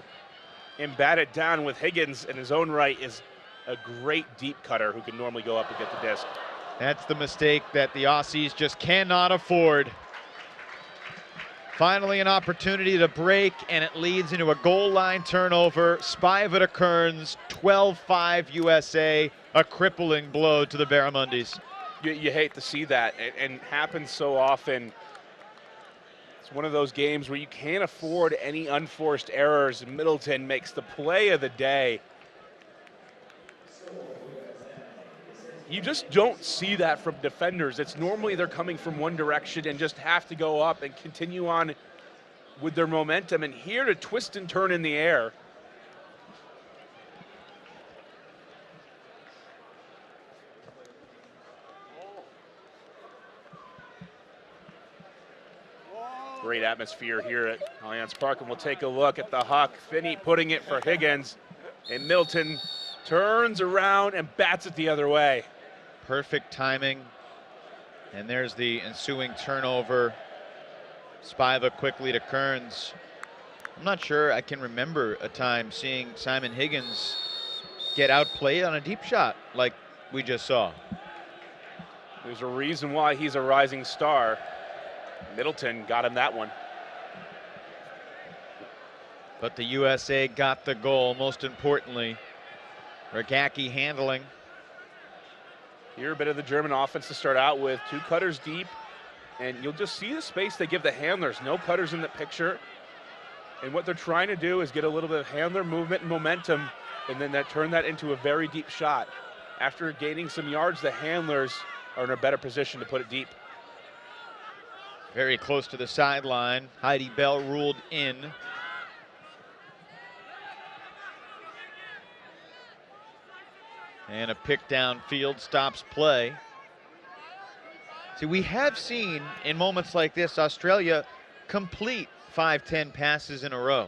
and bat it down with Higgins in his own right is a great deep cutter who can normally go up and get the disc. That's the mistake that the Aussies just cannot afford. Finally an opportunity to break, and it leads into a goal line turnover. Spiva to Kearns, 12-5 USA, a crippling blow to the Barramundis. You hate to see that, and happens so often. It's one of those games where you can't afford any unforced errors, and Middleton makes the play of the day. You just don't see that from defenders. It's normally they're coming from one direction and just have to go up and continue on with their momentum. And here to twist and turn in the air. Great atmosphere here at Allianz Park, and we'll take a look at the Huck. Finney putting it for Higgins, and Middleton turns around and bats it the other way. Perfect timing, and there's the ensuing turnover. Spiva quickly to Kearns. I'm not sure I can remember a time seeing Simon Higgins get outplayed on a deep shot like we just saw. There's a reason why he's a rising star. Middleton got him that one. But the USA got the goal, most importantly. Rogacki handling. Here a bit of the German offense to start out with. Two cutters deep, and you'll just see the space they give the handlers. No cutters in the picture. And what they're trying to do is get a little bit of handler movement and momentum, and then turn that into a very deep shot. After gaining some yards, the handlers are in a better position to put it deep. Very close to the sideline. Heidi Bell ruled in. And a pick downfield stops play. See, we have seen in moments like this Australia complete 5-10 passes in a row.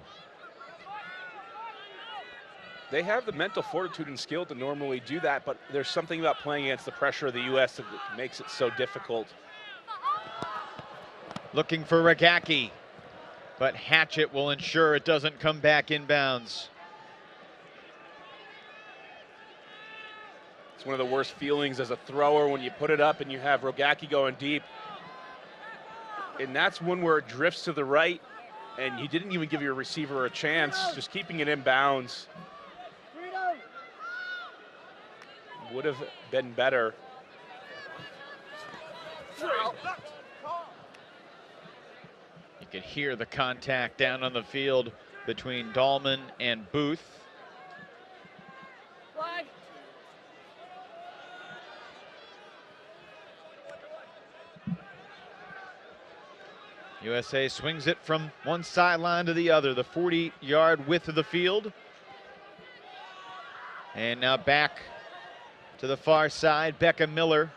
They have the mental fortitude and skill to normally do that, but there's something about playing against the pressure of the U.S. that makes it so difficult. Looking for Rogacki, but Hatchett will ensure it doesn't come back inbounds. It's one of the worst feelings as a thrower when you put it up and you have Rogacki going deep. And that's one where it drifts to the right, and you didn't even give your receiver a chance, just keeping it in bounds. Would have been better. You could hear the contact down on the field between Dahlman and Booth. USA swings it from one sideline to the other, the 40-yard width of the field. And now back to the far side, Becca Miller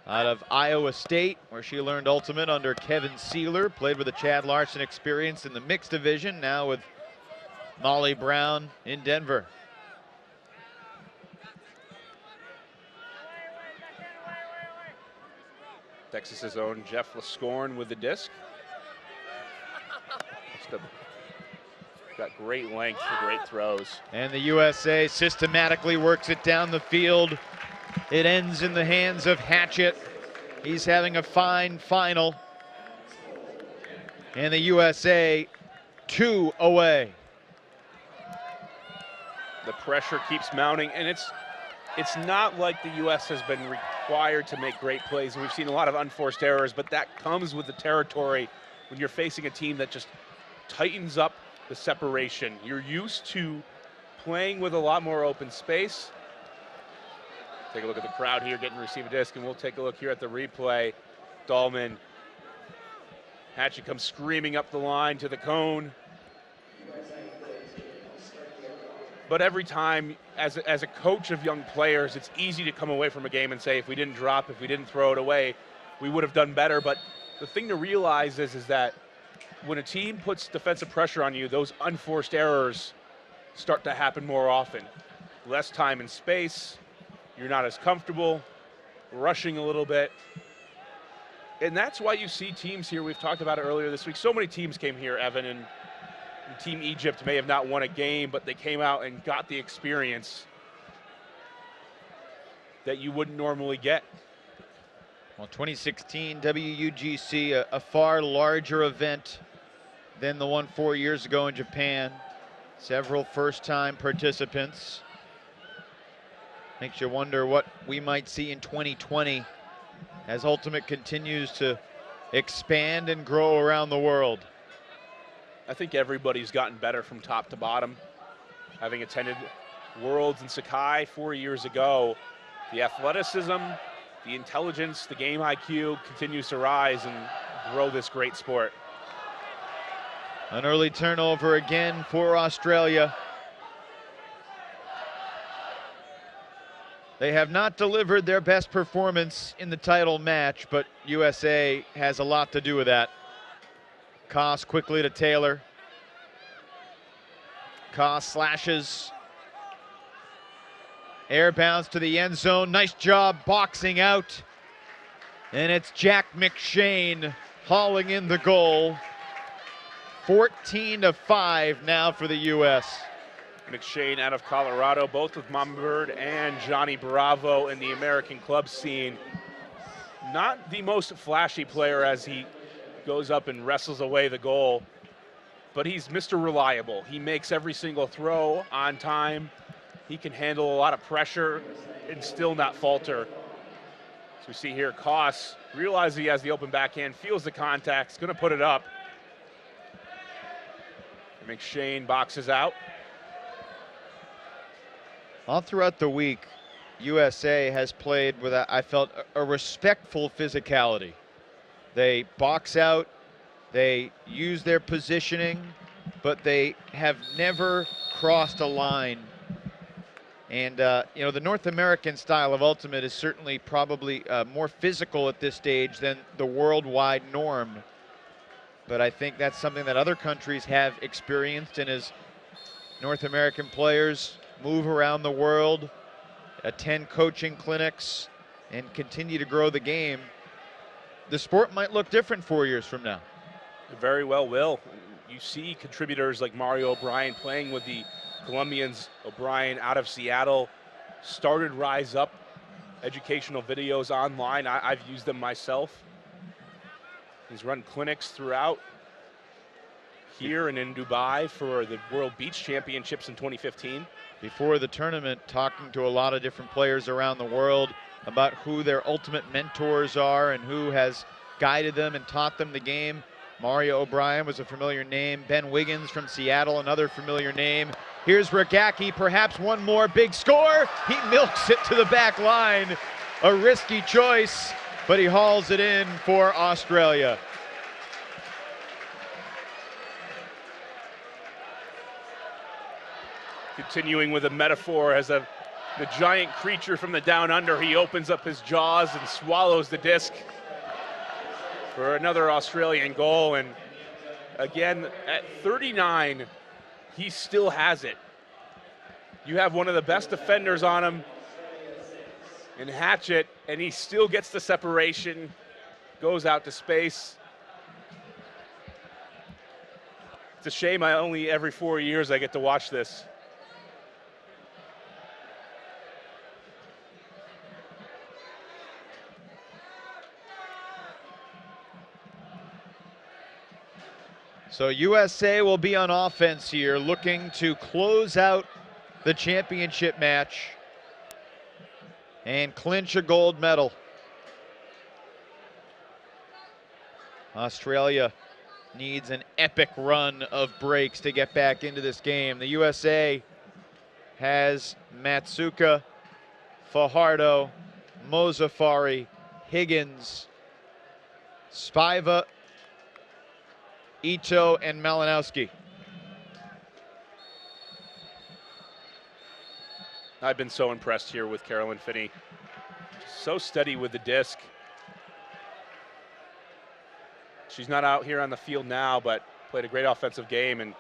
out of Iowa State, where she learned ultimate under Kevin Sealer, played with the Chad Larson experience in the mixed division, now with Molly Brown in Denver. Texas's own Jeff Lascorn with the disc. Got great length for great throws. And the USA systematically works it down the field. It ends in the hands of Hatchett. He's having a fine final. And the USA 2 away. The pressure keeps mounting, and it's not like the U.S. has been required to make great plays. We've seen a lot of unforced errors, but that comes with the territory when you're facing a team that just tightens up the separation. You're used to playing with a lot more open space. Take a look at the crowd here getting to receive a disc, and we'll take a look here at the replay. Dahlman Hatchett comes screaming up the line to the cone. But every time, as a coach of young players, it's easy to come away from a game and say, if we didn't drop, if we didn't throw it away, we would have done better. But the thing to realize is that when a team puts defensive pressure on you, those unforced errors start to happen more often. Less time and space, you're not as comfortable, rushing a little bit. And that's why you see teams here, we've talked about it earlier this week, so many teams came here, Evan, and Team Egypt may have not won a game, but they came out and got the experience that you wouldn't normally get. Well, 2016 WUGC, a far larger event than the one 4 years ago in Japan. Several first-time participants. Makes you wonder what we might see in 2020 as Ultimate continues to expand and grow around the world. I think everybody's gotten better from top to bottom. Having attended Worlds in Sakai 4 years ago, the athleticism, the intelligence, the game IQ continues to rise and grow this great sport. An early turnover again for Australia. They have not delivered their best performance in the title match, but USA has a lot to do with that. Koss quickly to Taylor. Koss slashes. Air bounce to the end zone. Nice job boxing out. And it's Jack McShane hauling in the goal. 14-5 now for the U.S. McShane out of Colorado, both with Mama Bird and Johnny Bravo in the American club scene. Not the most flashy player as he goes up and wrestles away the goal, but he's Mr. Reliable. He makes every single throw on time. He can handle a lot of pressure and still not falter. So we see here Koss realizes he has the open backhand, feels the contact, is going to put it up. McShane boxes out. All throughout the week, USA has played with, I felt, a respectful physicality. They box out, they use their positioning, but they have never crossed a line. And, you know, the North American style of Ultimate is certainly probably more physical at this stage than the worldwide norm. But I think that's something that other countries have experienced, and as North American players move around the world, attend coaching clinics, and continue to grow the game, the sport might look different 4 years from now. It very well will. You see contributors like Mario O'Brien playing with the Colombians. O'Brien out of Seattle started Rise Up educational videos online. I've used them myself. He's run clinics throughout here and in Dubai for the World Beach Championships in 2015. Before the tournament, talking to a lot of different players around the world about who their ultimate mentors are and who has guided them and taught them the game. Mario O'Brien was a familiar name. Ben Wiggins from Seattle, another familiar name. Here's Ragacki, perhaps one more big score. He milks it to the back line. A risky choice, but he hauls it in for Australia. Continuing with a metaphor, as the giant creature from the down under, he opens up his jaws and swallows the disc for another Australian goal. And again, at 39, he still has it. You have one of the best defenders on him in Hatchett, and he still gets the separation, goes out to space. It's a shame only every 4 years I get to watch this. So USA will be on offense here, looking to close out the championship match and clinch a gold medal. Australia needs an epic run of breaks to get back into this game. The USA has Matsuka, Fajardo, Mozafari, Higgins, Spiva, Ito, and Malinowski. I've been so impressed here with Carolyn Finney. So steady with the disc. She's not out here on the field now, but played a great offensive game. And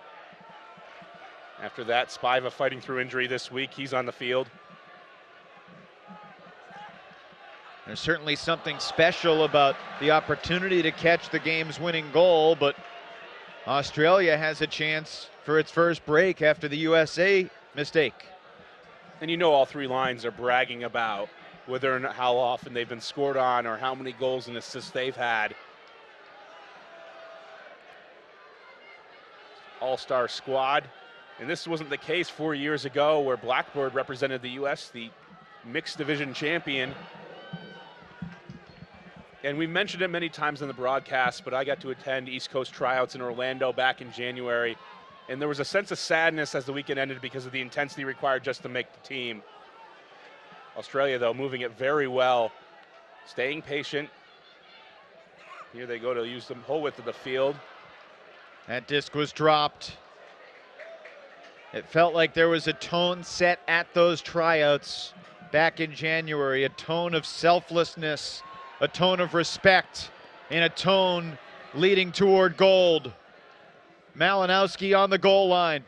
after that, Spiva fighting through injury this week. He's on the field. There's certainly something special about the opportunity to catch the game's winning goal, but Australia has a chance for its first break after the USA mistake. And you know all three lines are bragging about whether or not how often they've been scored on or how many goals and assists they've had. All-star squad. And this wasn't the case 4 years ago where Blackbird represented the U.S., the mixed division champion. And we mentioned it many times in the broadcast, but I got to attend East Coast tryouts in Orlando back in January. And there was a sense of sadness as the weekend ended because of the intensity required just to make the team. Australia, though, moving it very well, staying patient. Here they go to use the whole width of the field. That disc was dropped. It felt like there was a tone set at those tryouts back in January, a tone of selflessness, a tone of respect, and a tone leading toward gold. Malinowski on the goal line.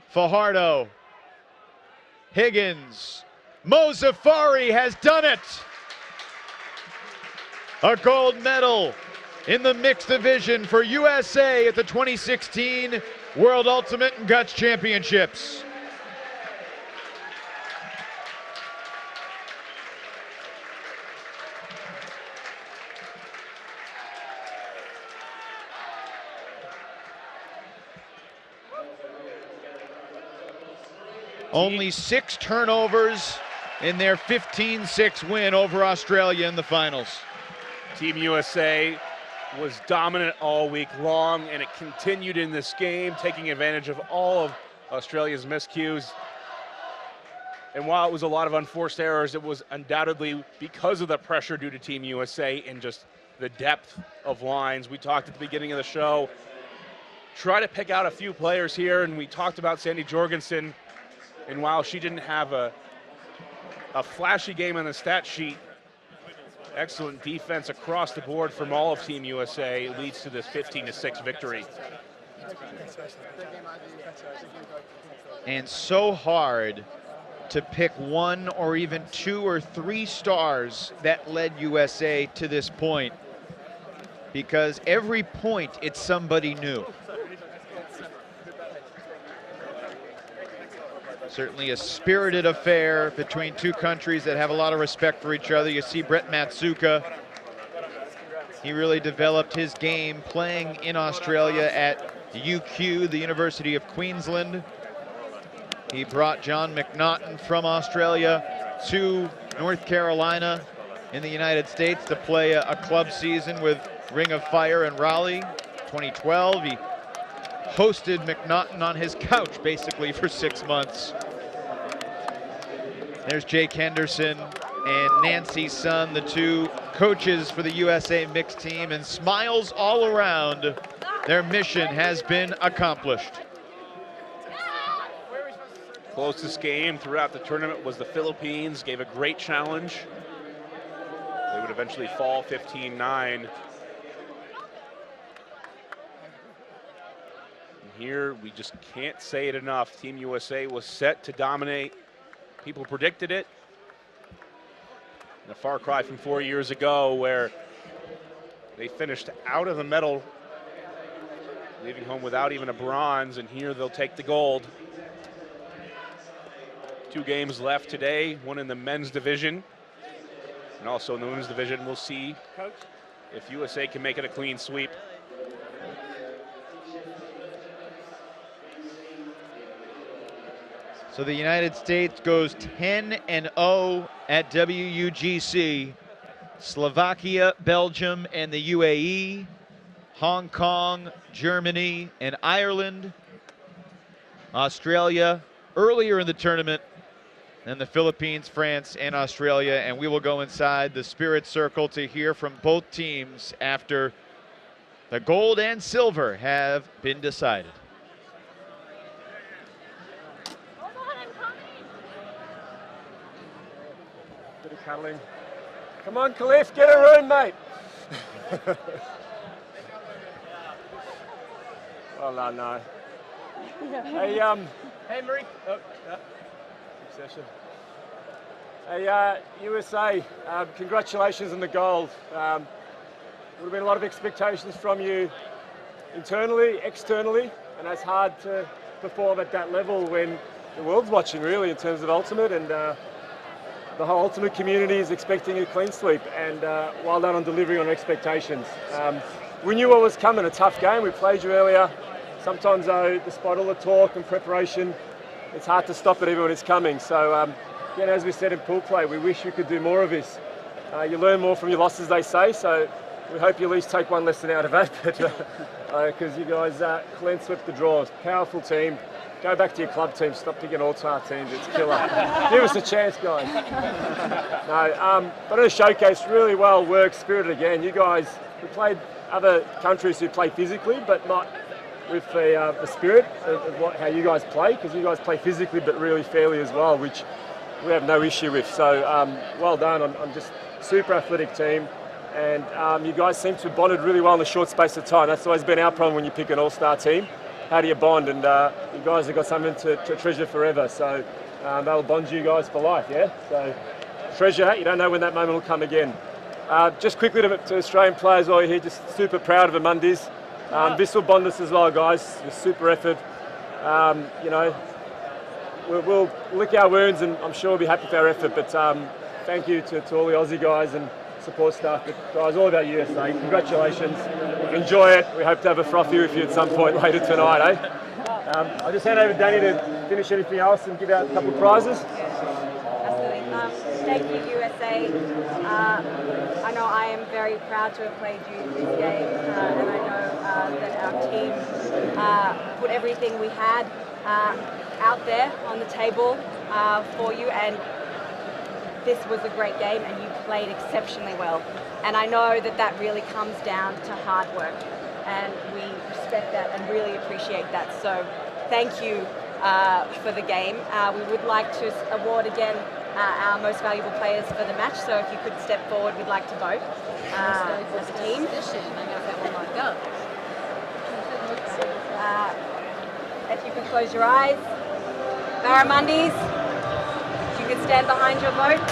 Fajardo. Higgins. Mozafari has done it. A gold medal in the mixed division for USA at the 2016 World Ultimate and Guts Championships. Only 6 turnovers in their 15-6 win over Australia in the finals. Team USA was dominant all week long, and it continued in this game, taking advantage of all of Australia's miscues. And while it was a lot of unforced errors, it was undoubtedly because of the pressure due to Team USA and just the depth of lines. We talked at the beginning of the show, try to pick out a few players here, and we talked about Sandy Jorgensen. And while she didn't have a flashy game on the stat sheet, excellent defense across the board from all of Team USA leads to this 15-6 victory. And so hard to pick 1 or even 2 or 3 stars that led USA to this point, because every point it's somebody new. Certainly a spirited affair between two countries that have a lot of respect for each other. You see Brett Matsuka. He really developed his game playing in Australia at UQ, the University of Queensland. He brought John McNaughton from Australia to North Carolina in the United States to play a club season with Ring of Fire in Raleigh. 2012, he hosted McNaughton on his couch basically for 6 months. There's Jake Henderson and Nancy Sun, the two coaches for the USA mixed team, and smiles all around. Their mission has been accomplished. Closest game throughout the tournament was the Philippines, gave a great challenge. They would eventually fall 15-9. Here, we just can't say it enough. Team USA was set to dominate. People predicted it. And a far cry from 4 years ago where they finished out of the medal, leaving home without even a bronze, and here they'll take the gold. 2 games left today, one in the men's division and also in the women's division. We'll see if USA can make it a clean sweep. So the United States goes 10-0 at WUGC. Slovakia, Belgium, and the UAE, Hong Kong, Germany, and Ireland. Australia earlier in the tournament, and the Philippines, France, and Australia. And we will go inside the Spirit Circle to hear from both teams after The gold and silver have been decided. Bit of cuddling. Come on, Khalif, get a room, mate. Well done, no. Hey, Hey, Marie. oh, session. Hey, USA, congratulations on the gold. Would have been a lot of expectations from you internally, externally, and it's hard to perform at that level when the world's watching, really, in terms of ultimate, and the whole ultimate community is expecting a clean sweep, and well done on delivering on expectations. We knew what was coming, a tough game. We played you earlier. Sometimes, though, despite all the talk and preparation, it's hard to stop it even when it's coming. So, again, as we said in pool play, we wish we could do more of this. You learn more from your losses, they say, so we hope you at least take one lesson out of that, because you guys clean swept the draws. Powerful team. Go back to your club team. Stop picking all-star teams. It's killer. Give us a chance, guys. No, but in a showcase, really well worked, spirited again. You guys, we played other countries who play physically, but not with the spirit of how you guys play, because you guys play physically but really fairly as well, which we have no issue with. So well done on just super athletic team. And you guys seem to have bonded really well in a short space of time. That's always been our problem when you pick an all-star team. How do you bond? And you guys have got something to treasure forever. So that'll bond you guys for life, yeah? So treasure that. You don't know when that moment will come again. Just quickly to Australian players while you're here, just super proud of the Mondays. This will bond us as well, guys. It's super effort. You know, we'll lick our wounds, and I'm sure we'll be happy with our effort. But thank you to all the Aussie guys and support staff. But guys, all about USA. Congratulations. Enjoy it. We hope to have a frothy with you at some point later tonight, eh? I'll just hand over to Danny to finish anything else and give out a couple of prizes. Absolutely. Thank you, USA. I know I am very proud to have played you this game, and I know that our team put everything we had out there on the table for you, and this was a great game, and you played exceptionally well. And I know that that really comes down to hard work, and we respect that and really appreciate that. So thank you for the game. We would like to award again our most valuable players for the match, so if you could step forward, we'd like to vote as a team. If you could close your eyes. Barramundis, if you could stand behind your vote.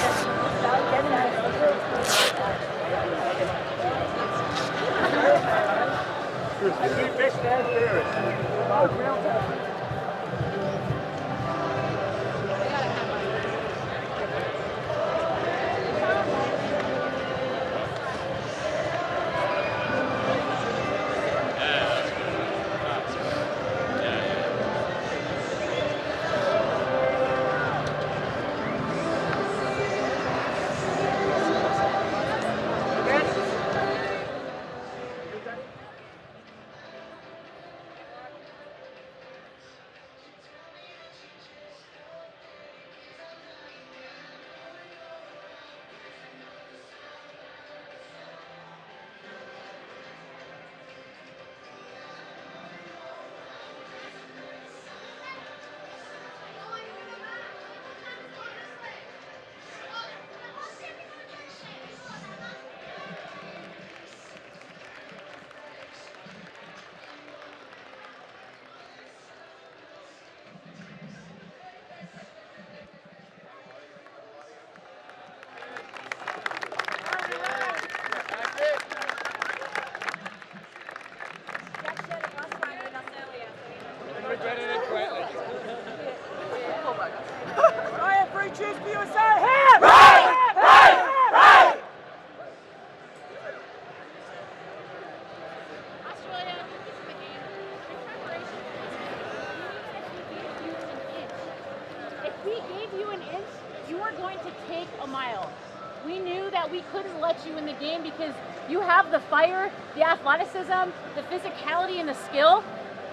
The athleticism, the physicality, and the skill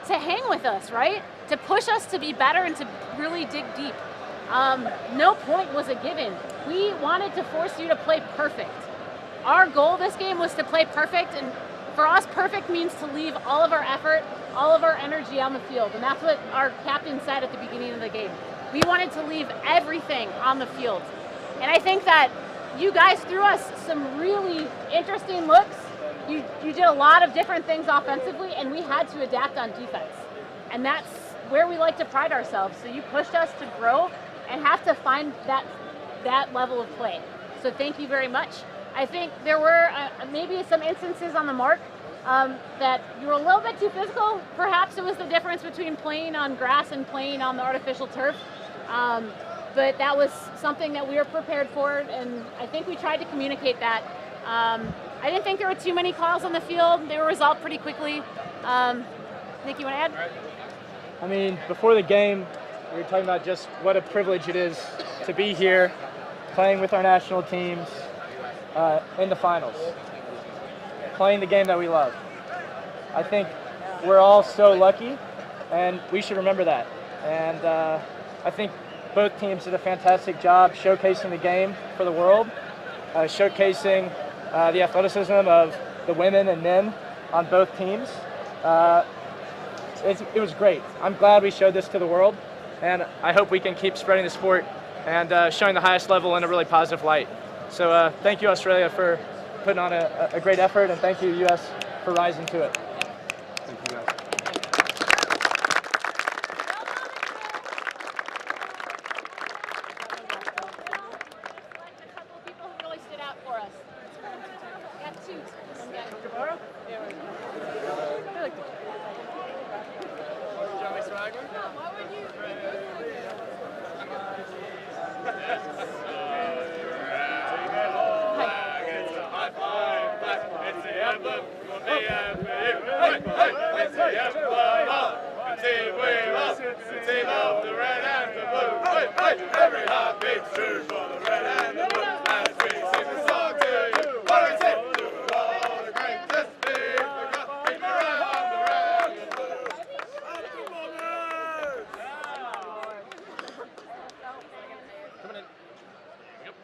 to hang with us, right? To push us to be better and to really dig deep. No point was a given. We wanted to force you to play perfect. Our goal this game was to play perfect, and for us, perfect means to leave all of our effort, all of our energy on the field. And that's what our captain said at the beginning of the game. We wanted to leave everything on the field. And I think that you guys threw us some really interesting looks. You did a lot of different things offensively, and we had to adapt on defense. And that's where we like to pride ourselves. So you pushed us to grow and have to find that level of play. So thank you very much. I think there were maybe some instances on the mark that you were a little bit too physical. Perhaps it was the difference between playing on grass and playing on the artificial turf. But that was something that we were prepared for, and I think we tried to communicate that. I didn't think there were too many calls on the field. They were resolved pretty quickly. Nick, you want to add? I mean, before the game, we were talking about just what a privilege it is to be here, playing with our national teams in the finals, playing the game that we love. I think we're all so lucky, and we should remember that. And I think both teams did a fantastic job showcasing the game for the world, showcasing the athleticism of the women and men on both teams. It was great. I'm glad we showed this to the world, and I hope we can keep spreading the sport and showing the highest level in a really positive light. So thank you, Australia, for putting on a great effort, and thank you, U.S., for rising to it. Thank you, guys. Every heart beats true for the red and the blue. As we sing the song to you, what is it? Do it all the greatest thing. The cup is around the red and the blue. Coming in. Yep.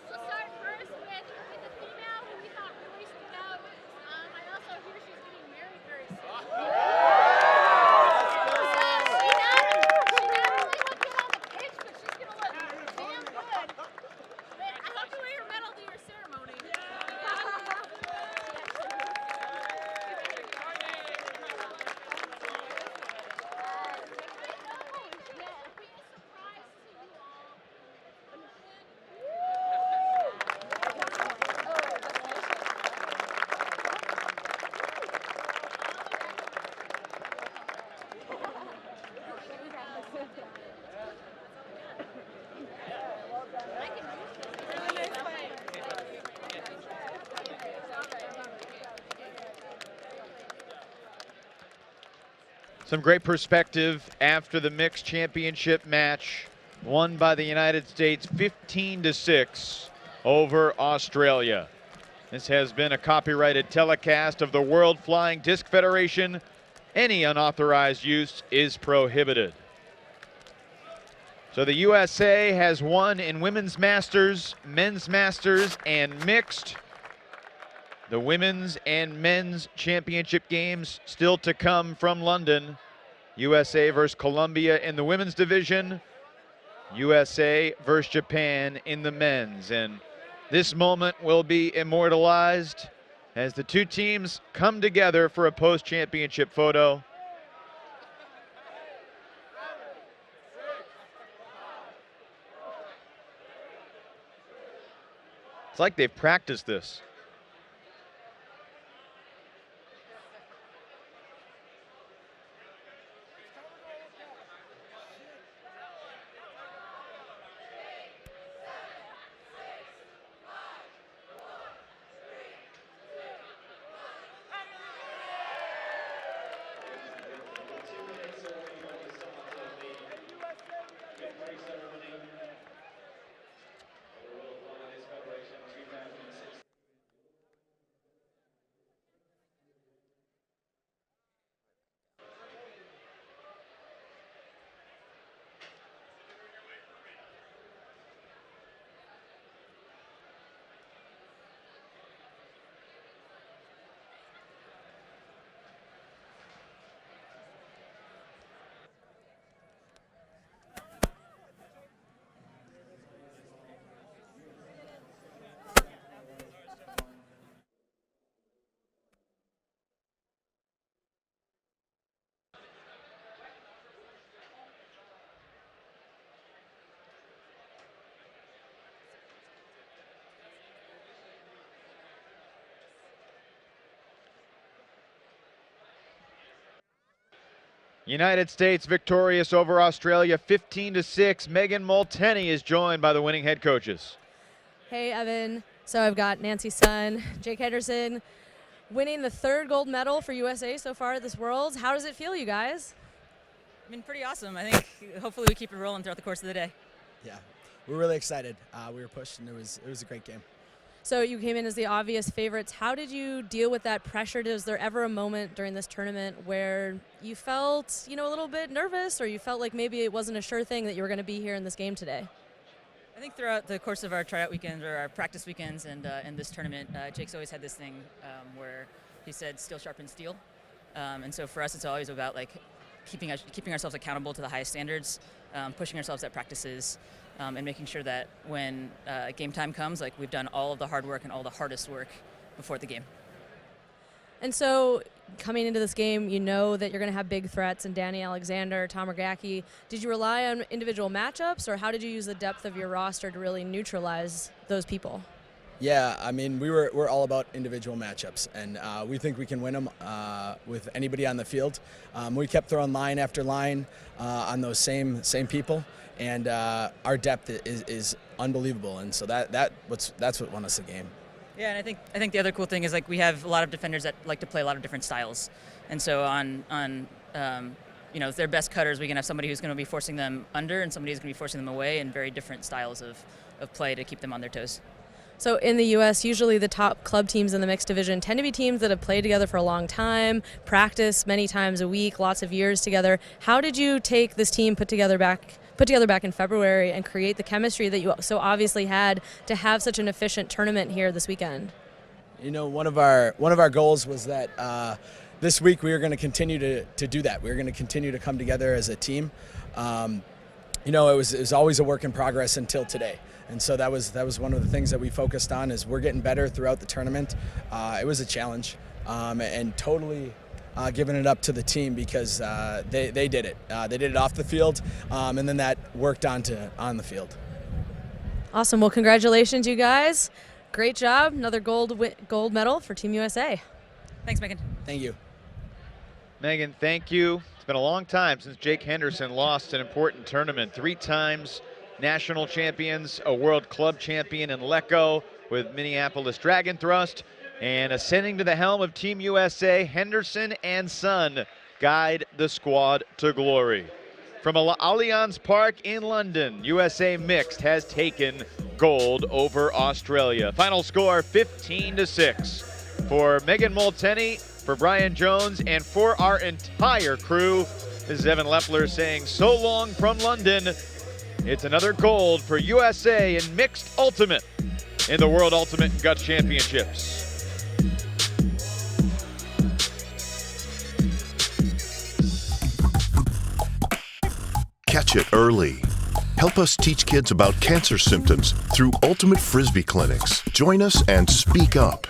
We'll start first with the female who we thought really stood out. I also hear she's getting married very soon. Some great perspective after the mixed championship match won by the United States 15-6 over Australia. This has been a copyrighted telecast of the World Flying Disc Federation. Any unauthorized use is prohibited. So the USA has won in women's masters, men's masters, and mixed. The women's and men's championship games still to come from London. USA versus Colombia in the women's division. USA versus Japan in the men's. And this moment will be immortalized as the two teams come together for a post-championship photo. It's like they've practiced this. United States victorious over Australia 15-6. Megan Multeney is joined by the winning head coaches. Hey, Evan. So I've got Nancy's son, Jake Henderson, winning the 3rd gold medal for USA so far at this Worlds. How does it feel, you guys? I mean, pretty awesome. I think hopefully we keep it rolling throughout the course of the day. Yeah, we're really excited. We were pushed, and it was a great game. So you came in as the obvious favorites. How did you deal with that pressure? Was there ever a moment during this tournament where you felt, a little bit nervous, or you felt like maybe it wasn't a sure thing that you were going to be here in this game today? I think throughout the course of our tryout weekends or our practice weekends and in this tournament, Jake's always had this thing where he said steel sharpens steel. And so for us, it's always about keeping ourselves accountable to the highest standards, pushing ourselves at practices, and making sure that when game time comes, we've done all of the hard work and all the hardest work before the game. And so coming into this game, you know that you're going to have big threats in Danny Alexander, Tom Rogacki. Did you rely on individual matchups, or how did you use the depth of your roster to really neutralize those people? Yeah, I mean, we're all about individual matchups, and we think we can win them with anybody on the field. We kept throwing line after line on those same people, and our depth is unbelievable, and so that's what won us the game. Yeah, and I think the other cool thing is we have a lot of defenders that like to play a lot of different styles, and so on their best cutters, we can have somebody who's going to be forcing them under and somebody who's going to be forcing them away, and very different styles of play to keep them on their toes. So in the U.S., usually the top club teams in the mixed division tend to be teams that have played together for a long time, practice many times a week, lots of years together. How did you take this team put together back in February and create the chemistry that you so obviously had to have such an efficient tournament here this weekend? One of our goals was that this week we were going to continue to do that. We were going to continue to come together as a team. It was always a work in progress until today. And so that was one of the things that we focused on, is we're getting better throughout the tournament. It was a challenge, and totally giving it up to the team because they did it. They did it off the field, and then that worked on the field. Awesome. Well, congratulations, you guys. Great job. Another gold medal for Team USA. Thanks, Megan. Thank you. Megan, thank you. It's been a long time since Jake Henderson lost an important tournament. 3 times national champions, a world club champion in Lecco with Minneapolis Dragon Thrust, and ascending to the helm of Team USA, Henderson and Son guide the squad to glory. From Allianz Park in London, USA Mixed has taken gold over Australia. Final score 15-6. For Megan Multeney, for Brian Jones, and for our entire crew, this is Evan Lepler saying so long from London. It's another gold for USA in mixed ultimate in the World Ultimate and Guts Championships. Catch it early. Help us teach kids about cancer symptoms through Ultimate Frisbee clinics. Join us and speak up.